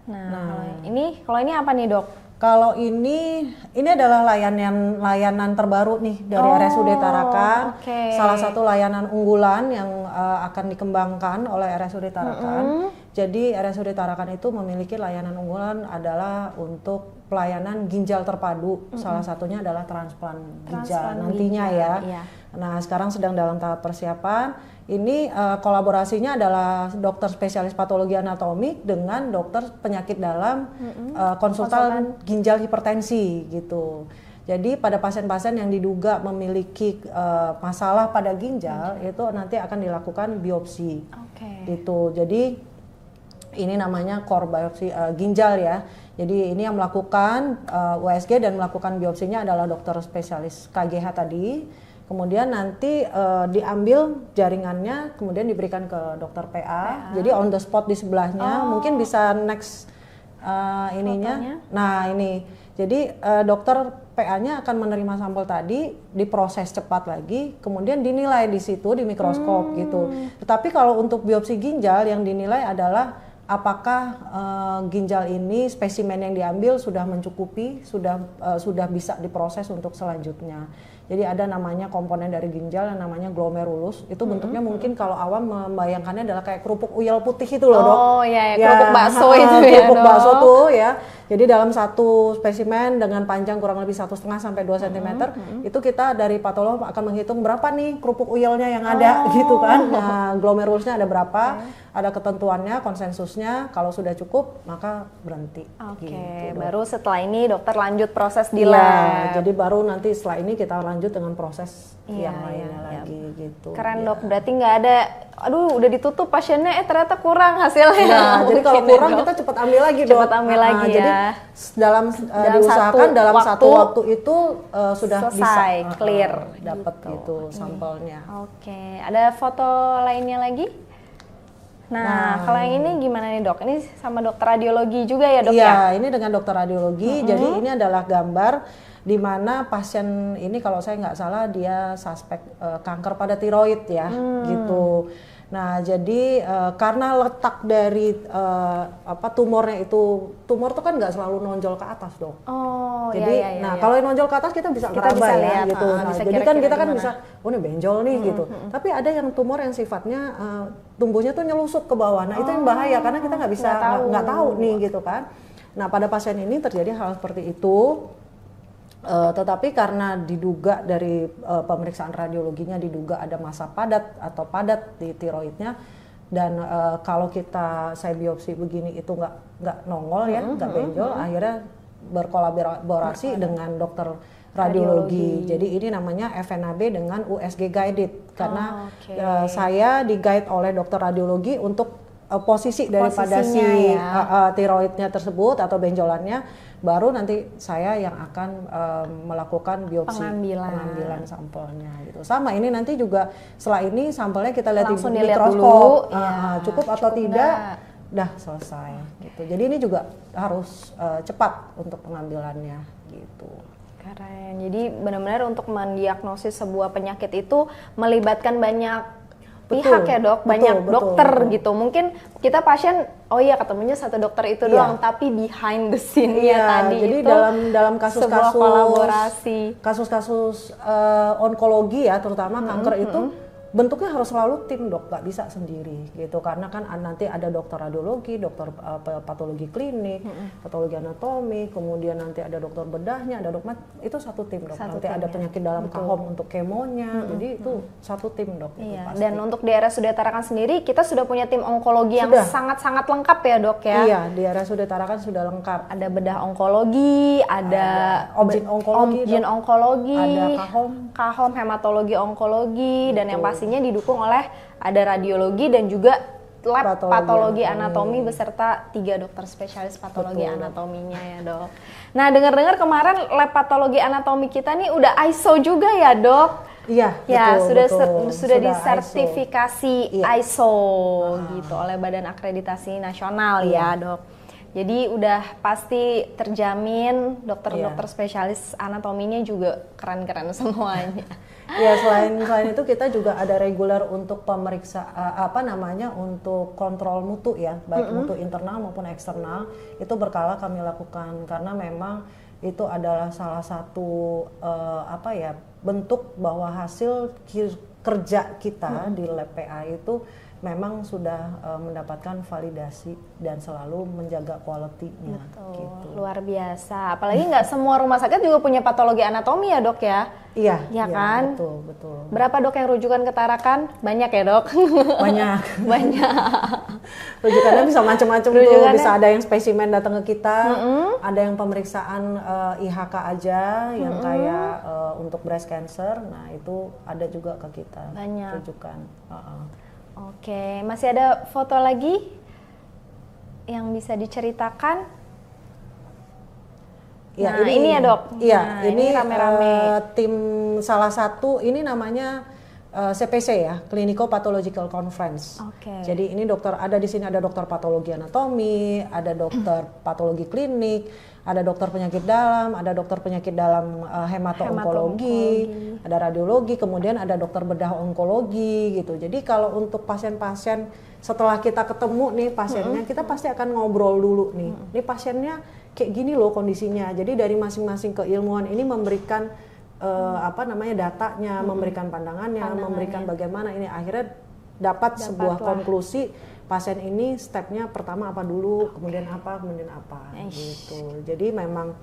Nah, kalau ini apa nih dok? Kalau ini adalah layanan terbaru nih dari RSUD Tarakan. Salah satu layanan unggulan yang akan dikembangkan oleh RSUD Tarakan. Jadi RSUD Tarakan itu memiliki layanan unggulan adalah untuk pelayanan ginjal terpadu. Salah satunya adalah transplant ginjal nantinya ya. Iya. Nah, sekarang sedang dalam tahap persiapan. Ini kolaborasinya adalah dokter spesialis patologi anatomi dengan dokter penyakit dalam konsultan ginjal hipertensi gitu. Jadi pada pasien-pasien yang diduga memiliki masalah pada ginjal itu nanti akan dilakukan biopsi. Gitu. Jadi ini namanya core biopsi ginjal ya. Jadi ini yang melakukan USG dan melakukan biopsinya adalah dokter spesialis KGH tadi. Kemudian nanti diambil jaringannya, kemudian diberikan ke dokter PA. Jadi on the spot di sebelahnya, mungkin bisa next ininya. Fotonya. Nah ini, jadi dokter PA-nya akan menerima sampel tadi, diproses cepat lagi, kemudian dinilai di situ di mikroskop gitu. Tetapi kalau untuk biopsi ginjal yang dinilai adalah apakah ginjal ini spesimen yang diambil sudah mencukupi, sudah bisa diproses untuk selanjutnya. Jadi ada namanya komponen dari ginjal yang namanya glomerulus. Itu bentuknya mungkin kalau awam membayangkannya adalah kayak kerupuk uyel putih itu loh, Dok. Oh iya, ya, kerupuk bakso itu ya, kerupuk Dok. bakso tuh ya. Jadi dalam satu spesimen dengan panjang kurang lebih 1,5 sampai 2 cm, itu kita dari patolog akan menghitung berapa nih kerupuk uyelnya yang ada gitu kan. Nah, glomerulusnya ada berapa? Ada ketentuannya, konsensusnya. Kalau sudah cukup, maka berhenti. Gitu, baru setelah ini dokter lanjut proses di Iya, lab. jadi baru nanti setelah ini kita lanjut dengan proses yang lainnya lagi gitu. Keren Dok, berarti nggak ada, aduh udah ditutup pasiennya, ternyata kurang hasilnya. Nah, jadi kalau Mungkin, kurang Dok. kita cepat ambil lagi, Dok. Cepat ambil lagi ya. Jadi dalam diusahakan dalam satu waktu itu sudah selesai, bisa clear dapat gitu sampelnya. Oke, ada foto lainnya lagi? Nah, kalau yang ini gimana nih Dok? Ini sama dokter radiologi juga ya Dok ya? Iya, ini dengan dokter radiologi. Jadi ini adalah gambar di mana pasien ini kalau saya nggak salah dia suspek kanker pada tiroid ya, gitu. Nah, jadi karena letak dari tumornya itu, tumor tuh kan nggak selalu nonjol ke atas, Dok. Oh, jadi, kalau yang nonjol ke atas kita bisa ngeraba bisa ya, lihat, gitu. Nah, bisa jadi kan kita kan gimana. bisa, oh ini benjol nih, gitu. Tapi ada yang tumor yang sifatnya tumbuhnya tuh nyelusup ke bawah. Nah, itu yang bahaya karena kita nggak bisa nggak tahu nih, gitu kan. Nah, pada pasien ini terjadi hal seperti itu. Tetapi karena diduga dari pemeriksaan radiologinya diduga ada massa padat atau padat di tiroidnya, dan kalau saya biopsi begini itu nggak nongol ya, nggak benjol, akhirnya berkolaborasi dengan dokter radiologi. Jadi ini namanya FNAB dengan USG guided karena saya di guide oleh dokter radiologi untuk posisi daripada si tiroidnya tersebut atau benjolannya. Baru nanti saya yang akan melakukan biopsi, pengambilan sampelnya gitu. Sama ini nanti juga setelah ini sampelnya kita lihat langsung di dilihat mikroskop, dulu, cukup atau tidak, dah selesai gitu. Jadi ini juga harus cepat untuk pengambilannya gitu. Keren. Jadi benar-benar untuk mendiagnosis sebuah penyakit itu melibatkan banyak pihak ya Dok, banyak dokter gitu. Mungkin kita pasien, oh iya ketemunya satu dokter itu doang, tapi behind the scene-nya tadi jadi itu dalam kasus-kasus kolaborasi, kasus-kasus onkologi ya, terutama kanker itu bentuknya harus selalu tim, Dok, nggak bisa sendiri gitu, karena kan nanti ada dokter radiologi, dokter patologi klinik, patologi anatomi, kemudian nanti ada dokter bedahnya, ada dokter, itu satu tim, Dok. Nanti ada penyakit dalam kahom untuk kemonya, jadi itu satu tim, Dok. Iya. Dan untuk di RSUD Tarakan sendiri kita sudah punya tim onkologi yang sangat-sangat lengkap ya Dok ya. Iya, di RSUD Tarakan sudah lengkap. Ada bedah onkologi, ada objin onkologi, ada kahom, hematologi onkologi, dan yang pastinya didukung oleh ada radiologi dan juga lab patologi anatomi beserta 3 dokter spesialis patologi anatominya ya Dok. Nah, dengar-dengar kemarin lab patologi anatomi kita nih udah ISO juga ya Dok? Iya, ya, betul. sudah disertifikasi ISO gitu oleh Badan Akreditasi Nasional ya Dok. Jadi udah pasti terjamin dokter-dokter spesialis anatominya juga keren-keren semuanya. Ya, selain itu kita juga ada reguler untuk pemeriksa untuk kontrol mutu ya, baik mutu internal maupun eksternal, itu berkala kami lakukan karena memang itu adalah salah satu bentuk bahwa hasil kerja kita di lab PA itu memang sudah mendapatkan validasi dan selalu menjaga quality-nya. Betul, gitu. luar biasa. Apalagi nggak semua rumah sakit juga punya patologi anatomi ya dok ya? Iya, ya kan? Betul. Berapa dok yang rujukan ke Tarakan? Banyak ya dok? Banyak. Banyak. Rujukannya bisa macam-macam tuh, bisa ada yang spesimen datang ke kita, ada yang pemeriksaan IHK aja, yang kayak untuk breast cancer, nah itu ada juga ke kita. Banyak. Rujukan. Oke, masih ada foto lagi yang bisa diceritakan? Ya, nah, ini ya dok. Iya, nah, ini rame-rame. Tim salah satu ini namanya CPC ya, Clinical Pathological Conference. Oke. Jadi ini ada di sini ada dokter patologi anatomi, ada dokter patologi klinik, ada dokter penyakit dalam, ada dokter penyakit dalam hemato-onkologi, ada radiologi, kemudian ada dokter bedah onkologi gitu. Jadi kalau untuk pasien-pasien setelah kita ketemu nih pasiennya, kita pasti akan ngobrol dulu nih. Ini pasiennya kayak gini loh kondisinya. Jadi dari masing-masing keilmuan ini memberikan datanya, memberikan pandangannya, memberikan bagaimana ini akhirnya dapat sebuah konklusi pasien ini stepnya pertama apa dulu, kemudian apa gitu. Jadi memang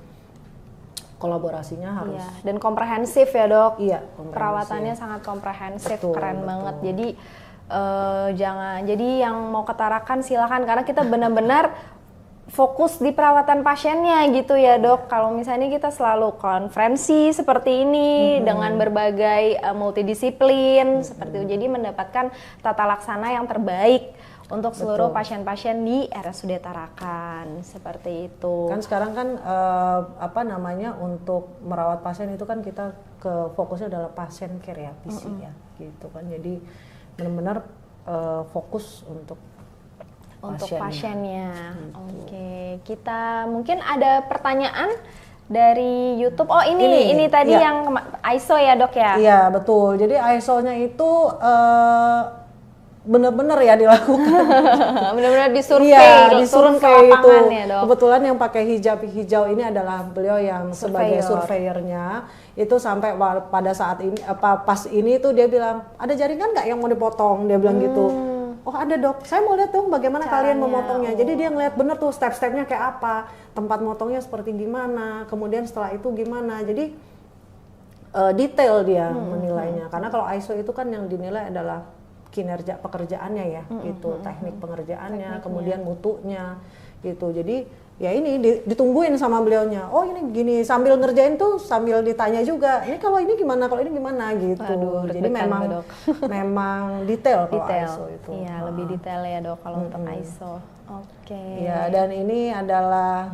kolaborasinya harus dan komprehensif ya dok. Iya, perawatannya sangat komprehensif, keren banget. Jadi jadi yang mau ke Tarakan silakan karena kita benar-benar fokus di perawatan pasiennya gitu ya dok. Kalau misalnya kita selalu konferensi seperti ini dengan berbagai multidisiplin seperti itu, jadi mendapatkan tata laksana yang terbaik untuk seluruh pasien-pasien di RSUD Tarakan seperti itu. Kan sekarang kan untuk merawat pasien itu kan kita fokusnya adalah pasien care ya, PC ya, gitu kan. Jadi benar-benar fokus untuk pasiennya. Oke, kita mungkin ada pertanyaan dari YouTube. Oh ini tadi yang ISO ya dok ya? Iya betul. Jadi ISO-nya itu benar-benar ya dilakukan. Benar-benar disurvei, turun ke lapangan itu. Ya dok. Kebetulan yang pakai hijab hijau ini adalah beliau yang sebagai surveyornya. Itu sampai pada saat ini pas ini tuh dia bilang ada jaringan nggak yang mau dipotong? Dia bilang gitu. Oh ada dok, saya mau lihat dong bagaimana kalian memotongnya. Jadi dia ngeliat bener tuh step-stepnya kayak apa, tempat motongnya seperti gimana, kemudian setelah itu gimana. Jadi detail dia menilainya. Karena kalau ISO itu kan yang dinilai adalah kinerja pekerjaannya ya, gitu, teknik pengerjaannya, kemudian mutunya, gitu. Jadi ya ini ditungguin sama beliaunya. Oh ini gini, sambil ngerjain tuh sambil ditanya juga. Ini kalau ini gimana gitu. Aduh, jadi memang detail kalau ISO itu. Iya, lebih detail ya dok kalau untuk ISO. Oke. Ya dan ini adalah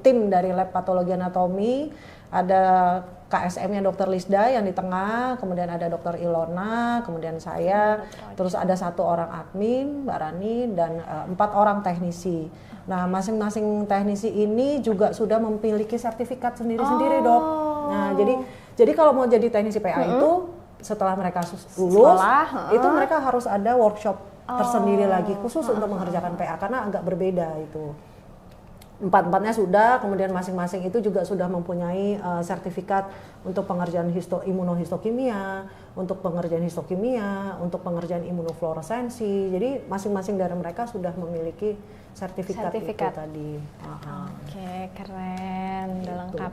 tim dari lab patologi anatomi. Ada KSM-nya Dr. Lisda yang di tengah, kemudian ada Dr. Ilona, kemudian saya, terus ada 1 orang admin, Mbak Rani, dan 4 orang teknisi. Nah, masing-masing teknisi ini juga sudah memiliki sertifikat sendiri-sendiri, dok. Nah, jadi kalau mau jadi teknisi PA itu setelah mereka lulus, itu mereka harus ada workshop tersendiri lagi khusus untuk mengerjakan PA karena agak berbeda itu. 4-4-nya sudah, kemudian masing-masing itu juga sudah mempunyai sertifikat untuk pengerjaan imunohistokimia, untuk pengerjaan histokimia, untuk pengerjaan imunofluoresensi. Jadi masing-masing dari mereka sudah memiliki sertifikat. Itu tadi. Oke, keren, udah lengkap.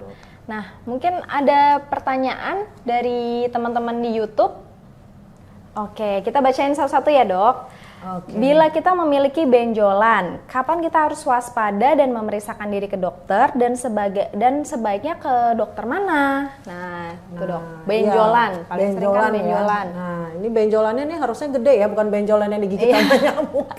Nah, mungkin ada pertanyaan dari teman-teman di YouTube. Oke, kita bacain satu-satu ya dok. Bila kita memiliki benjolan, kapan kita harus waspada dan memeriksakan diri ke dokter dan sebaiknya ke dokter mana? Nah, itu dok, benjolan, paling sering kan benjolan. Ya. Nah, ini benjolannya nih harusnya gede ya, bukan benjolan yang digigit sama nyamuk.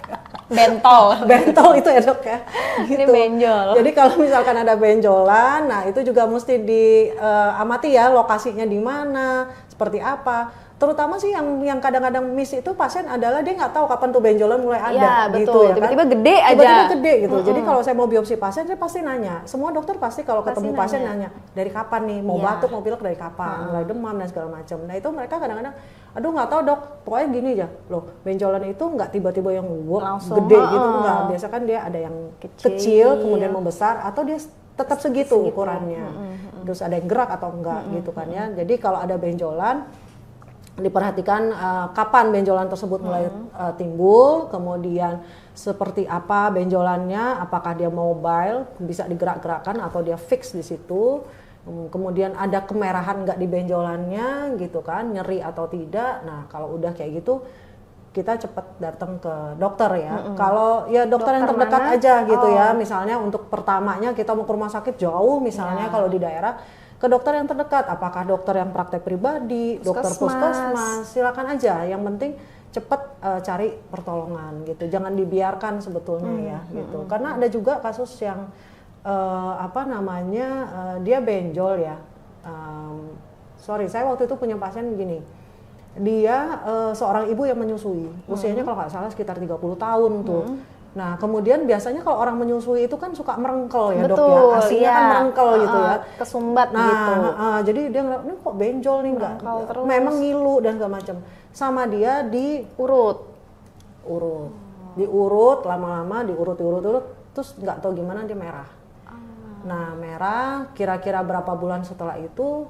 Bentol itu ya dok ya. Gitu. Ini benjol. Jadi kalau misalkan ada benjolan, nah itu juga mesti diamati ya lokasinya di mana, seperti apa. Terutama sih yang kadang-kadang miss itu pasien adalah dia nggak tahu kapan tuh benjolan mulai ada. Ya, gitu betul. ya kan. Tiba-tiba gede aja. Tiba-tiba gede gitu. Jadi kalau saya mau biopsi pasien, saya pasti nanya. Semua dokter pasti kalau ketemu pasien nanya dari kapan nih, mau batuk, mau pilek dari kapan, mulai demam dan segala macam. Nah itu mereka kadang-kadang, aduh nggak tahu dok, pokoknya gini aja. Loh benjolan itu nggak tiba-tiba yang gede gitu, nggak. Biasa kan dia ada yang kecil kemudian membesar atau dia tetap segitu ukurannya. Terus ada yang gerak atau enggak gitu kan ya. Jadi kalau ada benjolan diperhatikan kapan benjolan tersebut mulai timbul, kemudian seperti apa benjolannya, apakah dia mobile, bisa digerak-gerakkan atau dia fix di situ. Kemudian ada kemerahan nggak di benjolannya gitu kan, nyeri atau tidak. Nah kalau udah kayak gitu kita cepat datang ke dokter ya. Kalau ya dokter yang terdekat mana? aja gitu ya. Misalnya untuk pertamanya kita mau ke rumah sakit jauh misalnya kalau di daerah, ke dokter yang terdekat. Apakah dokter yang praktek pribadi, dokter puskesmas, silakan aja. Yang penting cepat cari pertolongan gitu. Jangan dibiarkan sebetulnya ya gitu. Karena ada juga kasus yang dia benjol ya. Sorry, saya waktu itu punya pasien begini. Dia seorang ibu yang menyusui, usianya kalau nggak salah sekitar 30 tahun tuh. Nah kemudian biasanya kalau orang menyusui itu kan suka merengkel ya. Betul, dok ya, aslinya kan merengkel gitu ya. Kesumbat gitu. Jadi dia ngeliat, ini kok benjol nih, nggak, memang ngilu dan segala macam. Sama dia diurut lama-lama, diurut, terus nggak tahu gimana dia merah. Nah merah, kira-kira berapa bulan setelah itu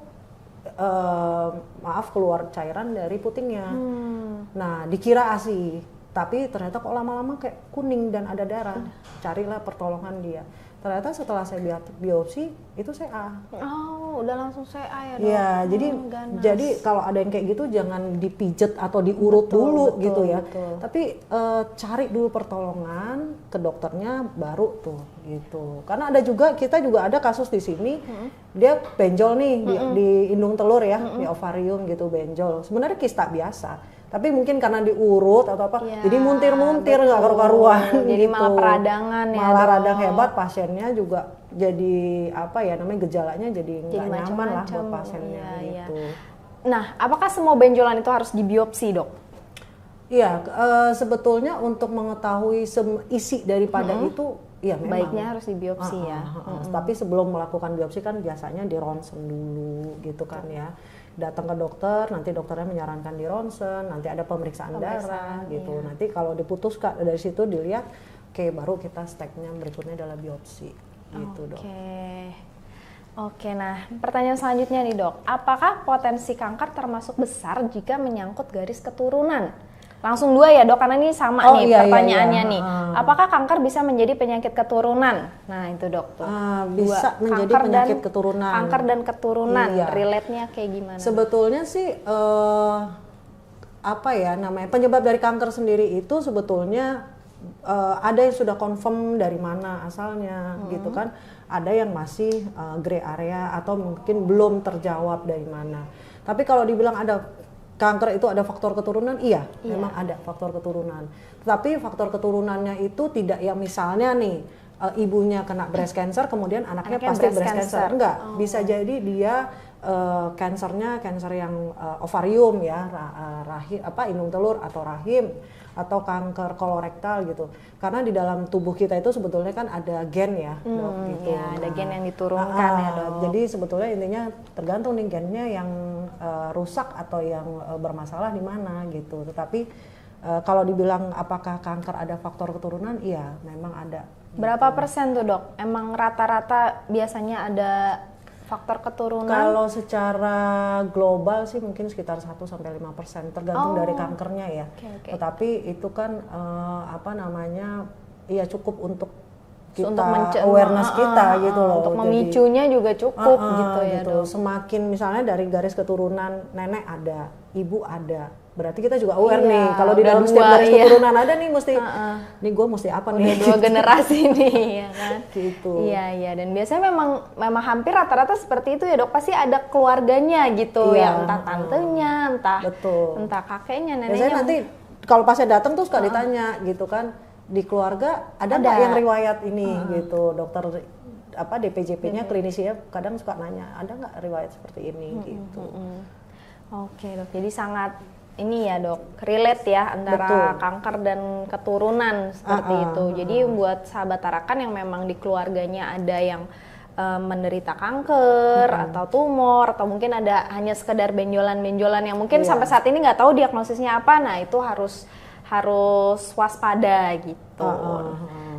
keluar cairan dari putingnya. Nah dikira ASI, tapi ternyata kok lama-lama kayak kuning dan ada darah. Carilah pertolongan dia. Ternyata setelah saya biopsi itu CA. Oh, udah langsung CA ya dok? Iya, jadi kalau ada yang kayak gitu jangan dipijet atau diurut dulu gitu ya. Tapi cari dulu pertolongan ke dokternya baru tuh gitu. Karena kita juga ada kasus di sini, dia benjol nih di indung telur ya, di ovarium gitu benjol. Sebenarnya kista biasa. Tapi mungkin karena diurut atau apa, jadi muntir-muntir nggak karu-karuan. Jadi gitu. malah peradangan ya. Malah radang hebat, pasiennya juga jadi gejalanya jadi nggak nyaman lah buat pasiennya gitu. Nah, apakah semua benjolan itu harus dibiopsi dok? Iya, sebetulnya untuk mengetahui isi daripada itu, ya memang baiknya harus dibiopsi ya. Tapi sebelum melakukan biopsi kan biasanya di ronsen dulu gitu kan ya. Datang ke dokter, nanti dokternya menyarankan di ronsen, nanti ada pemeriksaan darah gitu. Nanti kalau diputuskan dari situ dilihat, oke, baru kita stepnya berikutnya adalah biopsi gitu dok. Oke, nah pertanyaan selanjutnya nih dok, apakah potensi kanker termasuk besar jika menyangkut garis keturunan? Langsung dua ya dok, karena ini sama pertanyaannya nih. Apakah kanker bisa menjadi penyakit keturunan? Nah itu dok tuh. Bisa menjadi penyakit keturunan. Kanker dan keturunan, relate-nya kayak gimana? Sebetulnya sih penyebab dari kanker sendiri itu sebetulnya ada yang sudah confirm dari mana asalnya gitu kan. Ada yang masih gray area atau mungkin belum terjawab dari mana. Tapi kalau dibilang ada kanker itu ada faktor keturunan, memang ada faktor keturunan. Tapi faktor keturunannya itu tidak yang misalnya nih ibunya kena breast cancer, kemudian anaknya pasti breast cancer. Enggak, bisa jadi dia kanker yang ovarium ya, indung telur atau rahim, atau kanker kolorektal gitu. Karena di dalam tubuh kita itu sebetulnya kan ada gen ya, dok, gitu. Ya, ada gen yang diturunkan ya dok. Jadi sebetulnya intinya tergantung nih gennya yang rusak atau yang bermasalah di mana gitu. Tetapi kalau dibilang apakah kanker ada faktor keturunan, iya memang ada. Berapa persen tuh dok? Emang rata-rata biasanya ada faktor keturunan? Kalau secara global sih mungkin sekitar 1-5%, tergantung dari kankernya ya. Tetapi itu kan cukup untuk kita awareness kita gitu loh. Untuk memicunya juga cukup gitu ya dok. Semakin misalnya dari garis keturunan nenek ada, ibu ada, berarti kita juga aware nih. Kalau di dalam setiap garis keturunan ada nih mesti, nih gue mesti apa nih? Dua generasi nih ya kan. Gitu. Iya dan biasanya memang hampir rata-rata seperti itu ya dok. Pasti ada keluarganya gitu ya, entah tantenya, entah kakeknya, neneknya. Biasanya nanti kalau pasien datang tuh suka ditanya gitu kan, di keluarga ada nggak yang riwayat ini gitu, dokter DPJP-nya klinisinya kadang suka nanya, ada nggak riwayat seperti ini gitu. Oke dok, jadi sangat ini ya dok, relate ya antara kanker dan keturunan seperti itu. Jadi buat sahabat Tarakan yang memang di keluarganya ada yang menderita kanker atau tumor, atau mungkin ada hanya sekedar benjolan-benjolan yang mungkin sampai saat ini nggak tahu diagnosisnya apa, nah itu harus waspada gitu.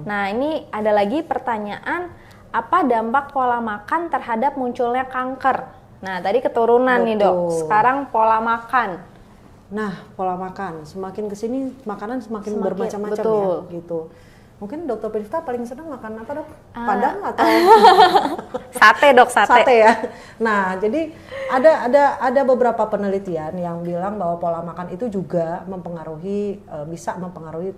Nah ini ada lagi pertanyaan, apa dampak pola makan terhadap munculnya kanker? Nah tadi keturunan nih dok, sekarang pola makan. Nah, pola makan semakin kesini makanan semakin bermacam-macam ya, betul. gitu. Mungkin Dokter Prifta paling senang makan apa dok? Padang atau Sate dok, sate. sate ya? Nah, jadi ada beberapa penelitian yang bilang bahwa pola makan itu juga mempengaruhi bisa mempengaruhi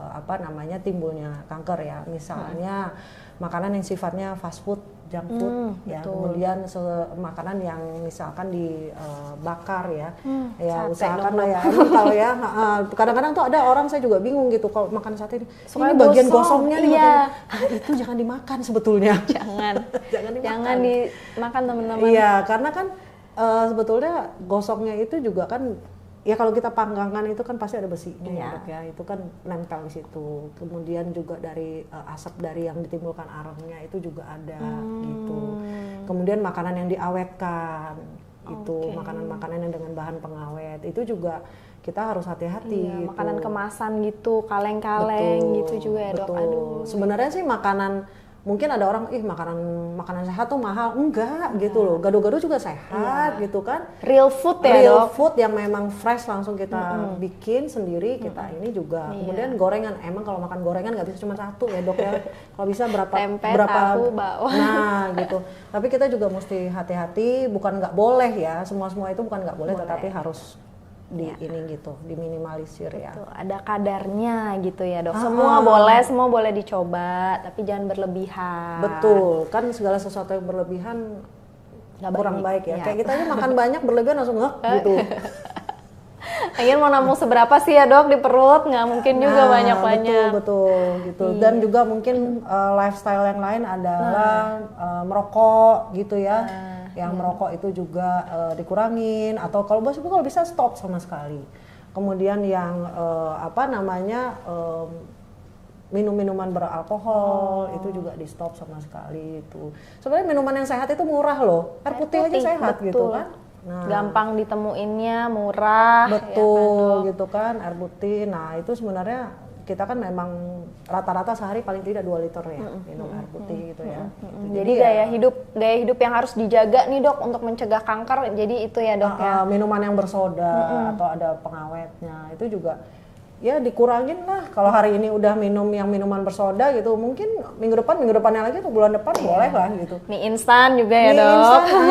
apa namanya timbulnya kanker ya. Misalnya makanan yang sifatnya fast food, junk food ya, betul. kemudian makanan yang misalkan dibakar ya, ya sate usahakan dong. lah ya. Emang kalau ya kadang-kadang tuh ada orang, saya juga bingung gitu kalau makan sate ini Soalnya bagian gosong. gosongnya nih, Iya. itu jangan dimakan sebetulnya. Jangan, Jangan dimakan. jangan dimakan teman-teman. Iya, karena kan sebetulnya gosongnya itu juga kan ya kalau kita panggangan itu kan pasti ada besinya ya dok ya, itu kan nempel di situ. Kemudian juga dari asap dari yang ditimbulkan aromnya itu juga ada gitu. Kemudian makanan yang diawetkan itu makanan-makanan yang dengan bahan pengawet itu juga kita harus hati-hati. Iya, gitu. makanan kemasan gitu, kaleng-kaleng Betul, gitu juga ya dok. betul. Aduh. Sebenarnya sih makanan mungkin ada orang makanan sehat tuh mahal, enggak gitu loh. Gado-gado juga sehat gitu kan. Real food ya Real dok. food yang memang fresh langsung kita bikin sendiri, kita ini juga. Kemudian gorengan, emang kalau makan gorengan nggak bisa cuma satu ya dok ya. Kalau bisa Tempe, tahu, bawang. Nah gitu. Tapi kita juga mesti hati-hati, bukan nggak boleh ya. Semua itu bukan nggak boleh, tetapi harus ini gitu, diminimalisir ya. Tuh, ada kadarnya gitu ya dok. Semua boleh dicoba, tapi jangan berlebihan. Betul, kan segala sesuatu yang berlebihan Nggak kurang baik ya. Iya. Kayak kita aja makan banyak berlebihan langsung gitu. Lagian mau nampung seberapa sih ya dok di perut? Nggak mungkin juga banyak-banyak. Betul gitu. Dan juga mungkin lifestyle yang lain adalah merokok gitu ya. Yang merokok itu juga dikurangin, atau kalau bisa stop sama sekali. Kemudian yang minum-minuman beralkohol itu juga di stop sama sekali itu. Sebenarnya minuman yang sehat itu murah loh. Air putih aja sehat betul. gitu kan. Nah, Gampang ditemuinnya, murah. betul gitu kan, air putih. Nah, itu sebenarnya kita kan memang rata-rata sehari paling tidak 2 liter ya minum air putih gitu ya. Gitu. Jadi gaya hidup yang harus dijaga nih dok untuk mencegah kanker. Jadi itu ya dok ya. Minuman yang bersoda atau ada pengawetnya itu juga ya dikurangin lah. Kalau hari ini udah minum yang minuman bersoda gitu, mungkin minggu depannya lagi atau bulan depan boleh lah gitu. Mie instan juga ya Mie dok. instan,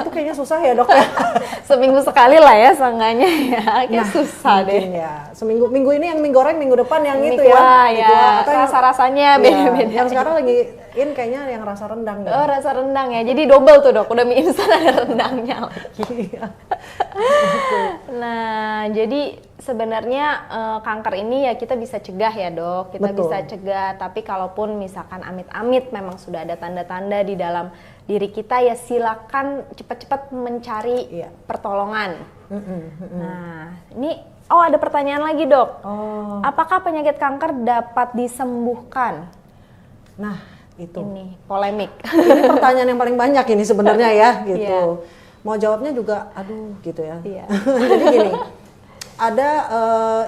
itu kayaknya susah ya dok ya. Seminggu sekali lah ya seenggaknya ya. Kayak susah deh. Mungkin ya. Minggu ini yang mie goreng, minggu depan yang Mie itu kuah, ya. Mie ya. kuah. Atau yang- Rasa-rasanya Iya, beda-beda. Yang sekarang lagi kayaknya yang rasa rendang ya. Oh, rasa rendang ya. Jadi double tuh dok. Udah mie instan ada rendangnya. Iya. Nah, jadi sebenarnya kanker ini ya kita bisa cegah ya dok. Kita Betul. bisa cegah. Tapi kalaupun misalkan amit-amit memang sudah ada tanda-tanda di dalam diri kita, ya silakan cepat-cepat mencari pertolongan. Nah, ini ada pertanyaan lagi dok. Apakah penyakit kanker dapat disembuhkan? Nah, itu. Ini polemik. Ini pertanyaan yang paling banyak ini sebenarnya ya gitu. Iya. Mau jawabnya juga aduh gitu ya. Iya. Jadi gini, ada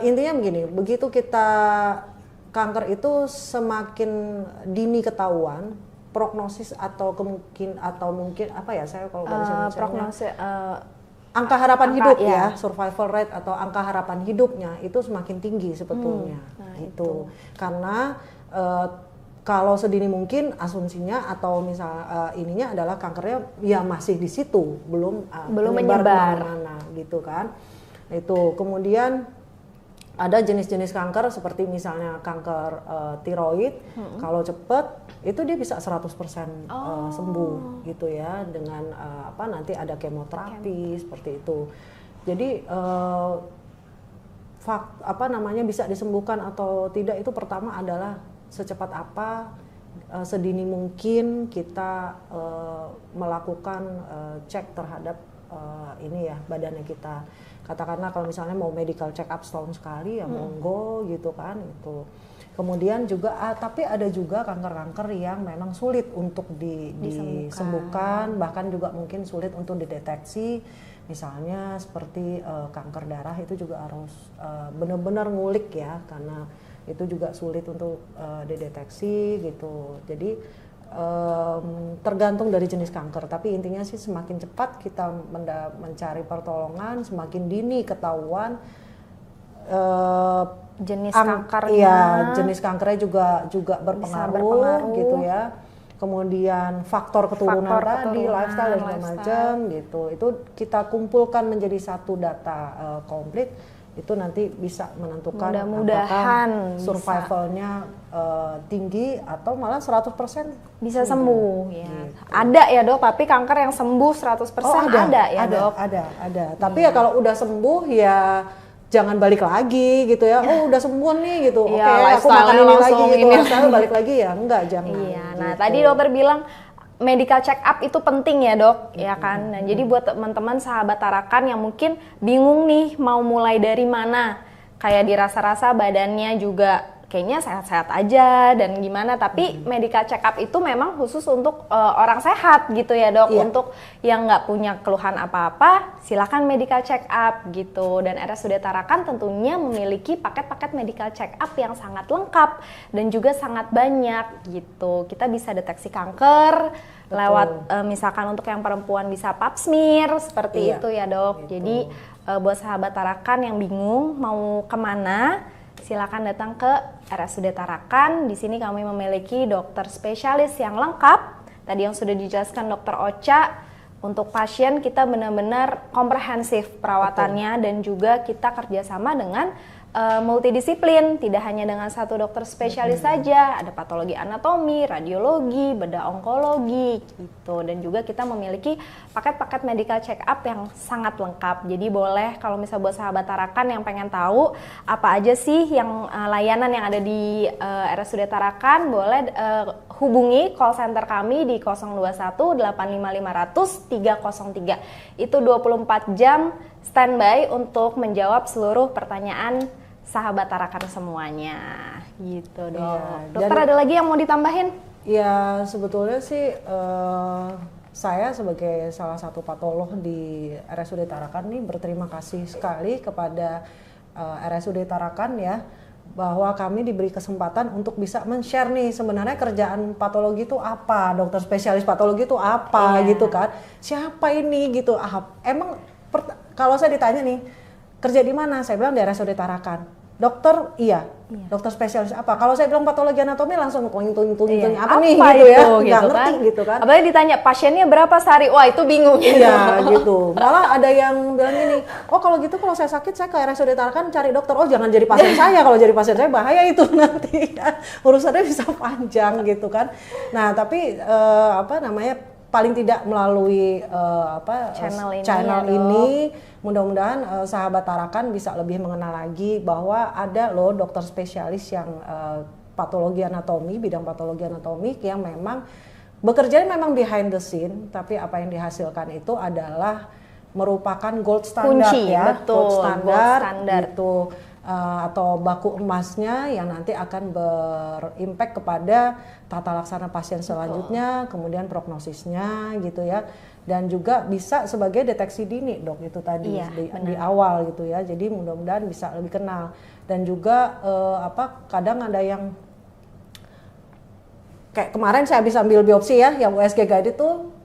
intinya begini, begitu kita kanker itu semakin dini ketahuan, prognosis atau mungkin apa ya, saya kalau bahasa Indonesianya, Prognosis angka harapan hidup ya. ya, survival rate atau angka harapan hidupnya itu semakin tinggi sebetulnya. Itu karena kalau sedini mungkin asumsinya atau ininya adalah kankernya ya masih di situ, belum menyebar kemana-mana gitu kan. Itu kemudian ada jenis-jenis kanker seperti misalnya kanker tiroid, kalau cepet itu dia bisa 100% sembuh gitu ya, dengan nanti ada kemoterapi seperti itu. Jadi bisa disembuhkan atau tidak itu pertama adalah secepat apa sedini mungkin kita melakukan cek terhadap ini ya badannya kita. Katakanlah kalau misalnya mau medical check up setahun sekali ya monggo gitu kan itu. Kemudian juga tapi ada juga kanker-kanker yang memang sulit untuk disembuhkan, bahkan juga mungkin sulit untuk dideteksi. Misalnya seperti kanker darah itu juga harus benar-benar ngulik ya, karena itu juga sulit untuk dideteksi gitu. Jadi tergantung dari jenis kanker, tapi intinya sih semakin cepat kita mencari pertolongan, semakin dini ketahuan jenis kankernya. Iya, jenis kankernya juga berpengaruh gitu ya. Kemudian faktor keturunan tadi, lifestyle dan segala macam gitu. Itu kita kumpulkan menjadi satu data komplit. Itu nanti bisa menentukan apakah survivalnya tinggi atau malah 100% bisa sembuh ya. Gitu. Ada ya dok, tapi kanker yang sembuh 100% ada ya dok? Ada. Tapi ya kalau udah sembuh ya jangan balik lagi gitu ya. Oh udah sembuh nih gitu. Oke, aku makan ini lagi gitu. Lifestyle balik lagi ya? Enggak, jangan. Iya. Nah tadi dokter bilang medical check up itu penting ya dok, ya kan. Nah jadi buat teman-teman sahabat Tarakan yang mungkin bingung nih mau mulai dari mana, kayak dirasa-rasa badannya juga kayaknya sehat-sehat aja dan gimana, tapi medical check up itu memang khusus untuk orang sehat gitu ya dok. Untuk yang nggak punya keluhan apa-apa silakan medical check up gitu. Dan RSUD Tarakan tentunya memiliki paket-paket medical check up yang sangat lengkap dan juga sangat banyak gitu. Kita bisa deteksi kanker lewat misalkan untuk yang perempuan bisa pap smear seperti itu ya dok. Jadi buat sahabat Tarakan yang bingung mau kemana, silakan datang ke RSUD Tarakan. Di sini kami memiliki dokter spesialis yang lengkap. Tadi yang sudah dijelaskan Dokter Ocha, untuk pasien kita benar-benar komprehensif perawatannya dan juga kita kerjasama dengan multidisiplin, tidak hanya dengan satu dokter spesialis saja, ada patologi anatomi, radiologi, bedah onkologi gitu. Dan juga kita memiliki paket-paket medical check up yang sangat lengkap. Jadi boleh kalau misalnya buat sahabat Tarakan yang pengen tahu apa aja sih yang layanan yang ada di RSUD Tarakan, boleh hubungi call center kami di 021 85500 303. Itu 24 jam standby untuk menjawab seluruh pertanyaan sahabat Tarakan semuanya gitu dok. Ya, dokter ada lagi yang mau ditambahin? Ya sebetulnya sih saya sebagai salah satu patolog di RSUD Tarakan nih berterima kasih sekali kepada RSUD Tarakan ya, bahwa kami diberi kesempatan untuk bisa men-share nih sebenarnya kerjaan patologi itu apa, dokter spesialis patologi itu apa gitu kan, siapa ini gitu. Emang kalau saya ditanya nih kerja di mana, saya bilang di RSUD Tarakan. Dokter, iya. Dokter spesialis apa? Kalau saya bilang patologi anatomi langsung tunjuk-tunjuk apa nih gitu ya, nggak ngerti gitu kan. Apalagi ditanya pasiennya berapa sehari, wah itu bingung. Iya gitu. Malah ada yang bilang gini, oh kalau gitu kalau saya sakit saya ke RSUD Tarakan cari dokter. Oh jangan jadi pasien saya, kalau jadi pasien saya bahaya itu nanti. Urusannya bisa panjang gitu kan. Nah tapi paling tidak melalui channel ini mudah-mudahan sahabat Tarakan bisa lebih mengenal lagi bahwa ada loh dokter spesialis yang patologi anatomi, bidang patologi anatomi yang memang bekerja memang behind the scene, tapi apa yang dihasilkan itu adalah merupakan gold standard. Kunci, ya, betul, gold standard gitu. Atau baku emasnya yang nanti akan berimpact kepada tata laksana pasien selanjutnya, kemudian prognosisnya gitu ya, dan juga bisa sebagai deteksi dini dok itu tadi di awal gitu ya. Jadi mudah-mudahan bisa lebih kenal. Dan juga kadang ada yang kayak kemarin saya habis ambil biopsi ya, yang USG guide itu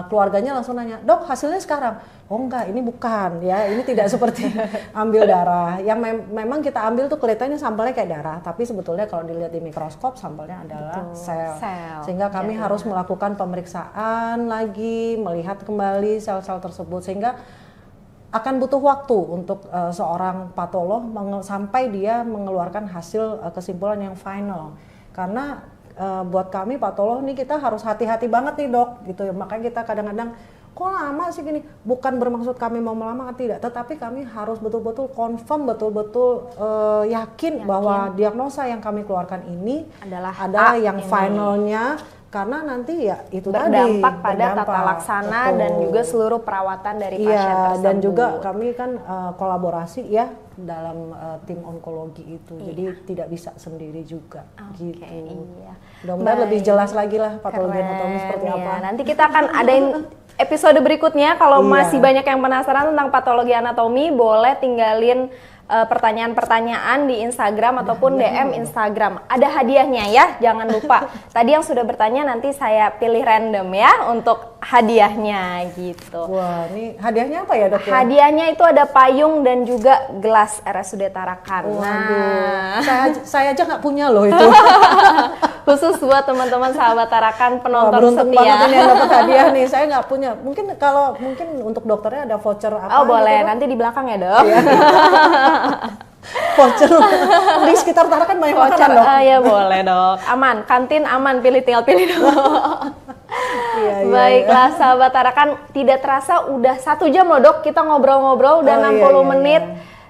keluarganya langsung nanya, dok hasilnya sekarang? Oh enggak, ini bukan ya, ini tidak seperti ambil darah. Yang memang kita ambil tuh kelihatannya sampelnya kayak darah, tapi sebetulnya kalau dilihat di mikroskop sampelnya adalah sel. Sehingga kami harus melakukan pemeriksaan lagi, melihat kembali sel-sel tersebut, sehingga akan butuh waktu untuk seorang patolog sampai dia mengeluarkan hasil kesimpulan yang final. Karena buat kami patolog nih kita harus hati-hati banget nih dok gitu ya. Makanya kita kadang-kadang kok lama sih gini, bukan bermaksud kami mau melama tidak, tetapi kami harus betul-betul confirm, betul-betul yakin bahwa diagnosa yang kami keluarkan ini adalah yang finalnya, karena nanti ya itu berdampak pada tata laksana dan juga seluruh perawatan dari pasien tersebut. Dan juga kami kan kolaborasi ya dalam tim onkologi itu, jadi tidak bisa sendiri juga gitu. Mudah-mudahan lebih jelas lagi lah patologi anatomi seperti apa. Nanti kita akan adain episode berikutnya. Kalau masih banyak yang penasaran tentang patologi anatomi, boleh tinggalin pertanyaan-pertanyaan di Instagram ataupun DM Instagram. Ada hadiahnya ya, jangan lupa. Tadi yang sudah bertanya nanti saya pilih random ya untuk hadiahnya gitu. Wah, ini hadiahnya apa ya, Dok? Hadiahnya itu ada payung dan juga gelas RSUD Tarakan. Waduh, saya aja nggak punya loh itu. Khusus buat teman-teman sahabat Tarakan penonton beruntung setia. banget ini yang dapat hadiah nih. Saya nggak punya. Mungkin untuk dokternya ada voucher apa? Oh boleh, gitu, nanti di belakang ya Dok. Voucher di sekitar Tarakan banyak Voucher, makanan, Dok. ya boleh Dok. Aman, kantin aman, tinggal pilih Dok. Iya. Baiklah sahabat Tarakan, tidak terasa udah 1 jam loh Dok, kita ngobrol-ngobrol udah 60 menit.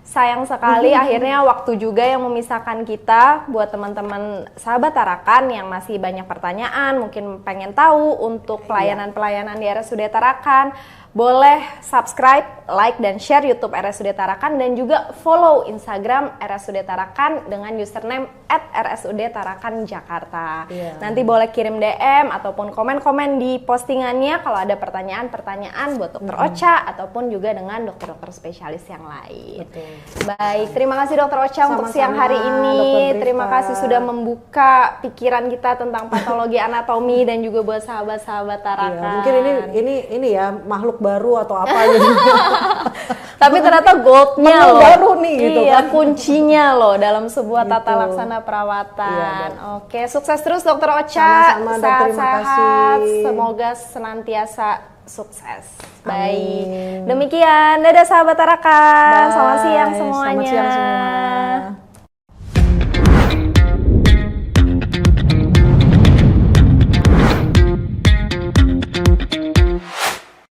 Sayang sekali akhirnya waktu juga yang memisahkan kita. Buat teman-teman sahabat Tarakan yang masih banyak pertanyaan, mungkin pengen tahu untuk pelayanan-pelayanan di RSUD Tarakan, boleh subscribe, like, dan share YouTube RSUD Tarakan dan juga follow Instagram RSUD Tarakan dengan username @RSUD Tarakan Jakarta. Nanti boleh kirim DM ataupun komen-komen di postingannya kalau ada pertanyaan-pertanyaan buat Dokter Ocha ataupun juga dengan dokter-dokter spesialis yang lain. Baik, terima kasih Dokter Ocha untuk siang hari ini. Terima kasih sudah membuka pikiran kita tentang patologi anatomi dan juga buat sahabat-sahabat Tarakan. Mungkin ini ya makhluk baru atau apa gitu. Tapi ternyata goldnya loh. Baru nih gitu kan. Kuncinya loh dalam sebuah tata laksana perawatan. Oke, sukses terus Dokter Ocha. Sama-sama, Dok, terima Sehat-sehat. kasih. Semoga senantiasa sukses. Baik. Demikian. Dadah sahabat Tarakan. Selamat siang semuanya. Selamat siang semua.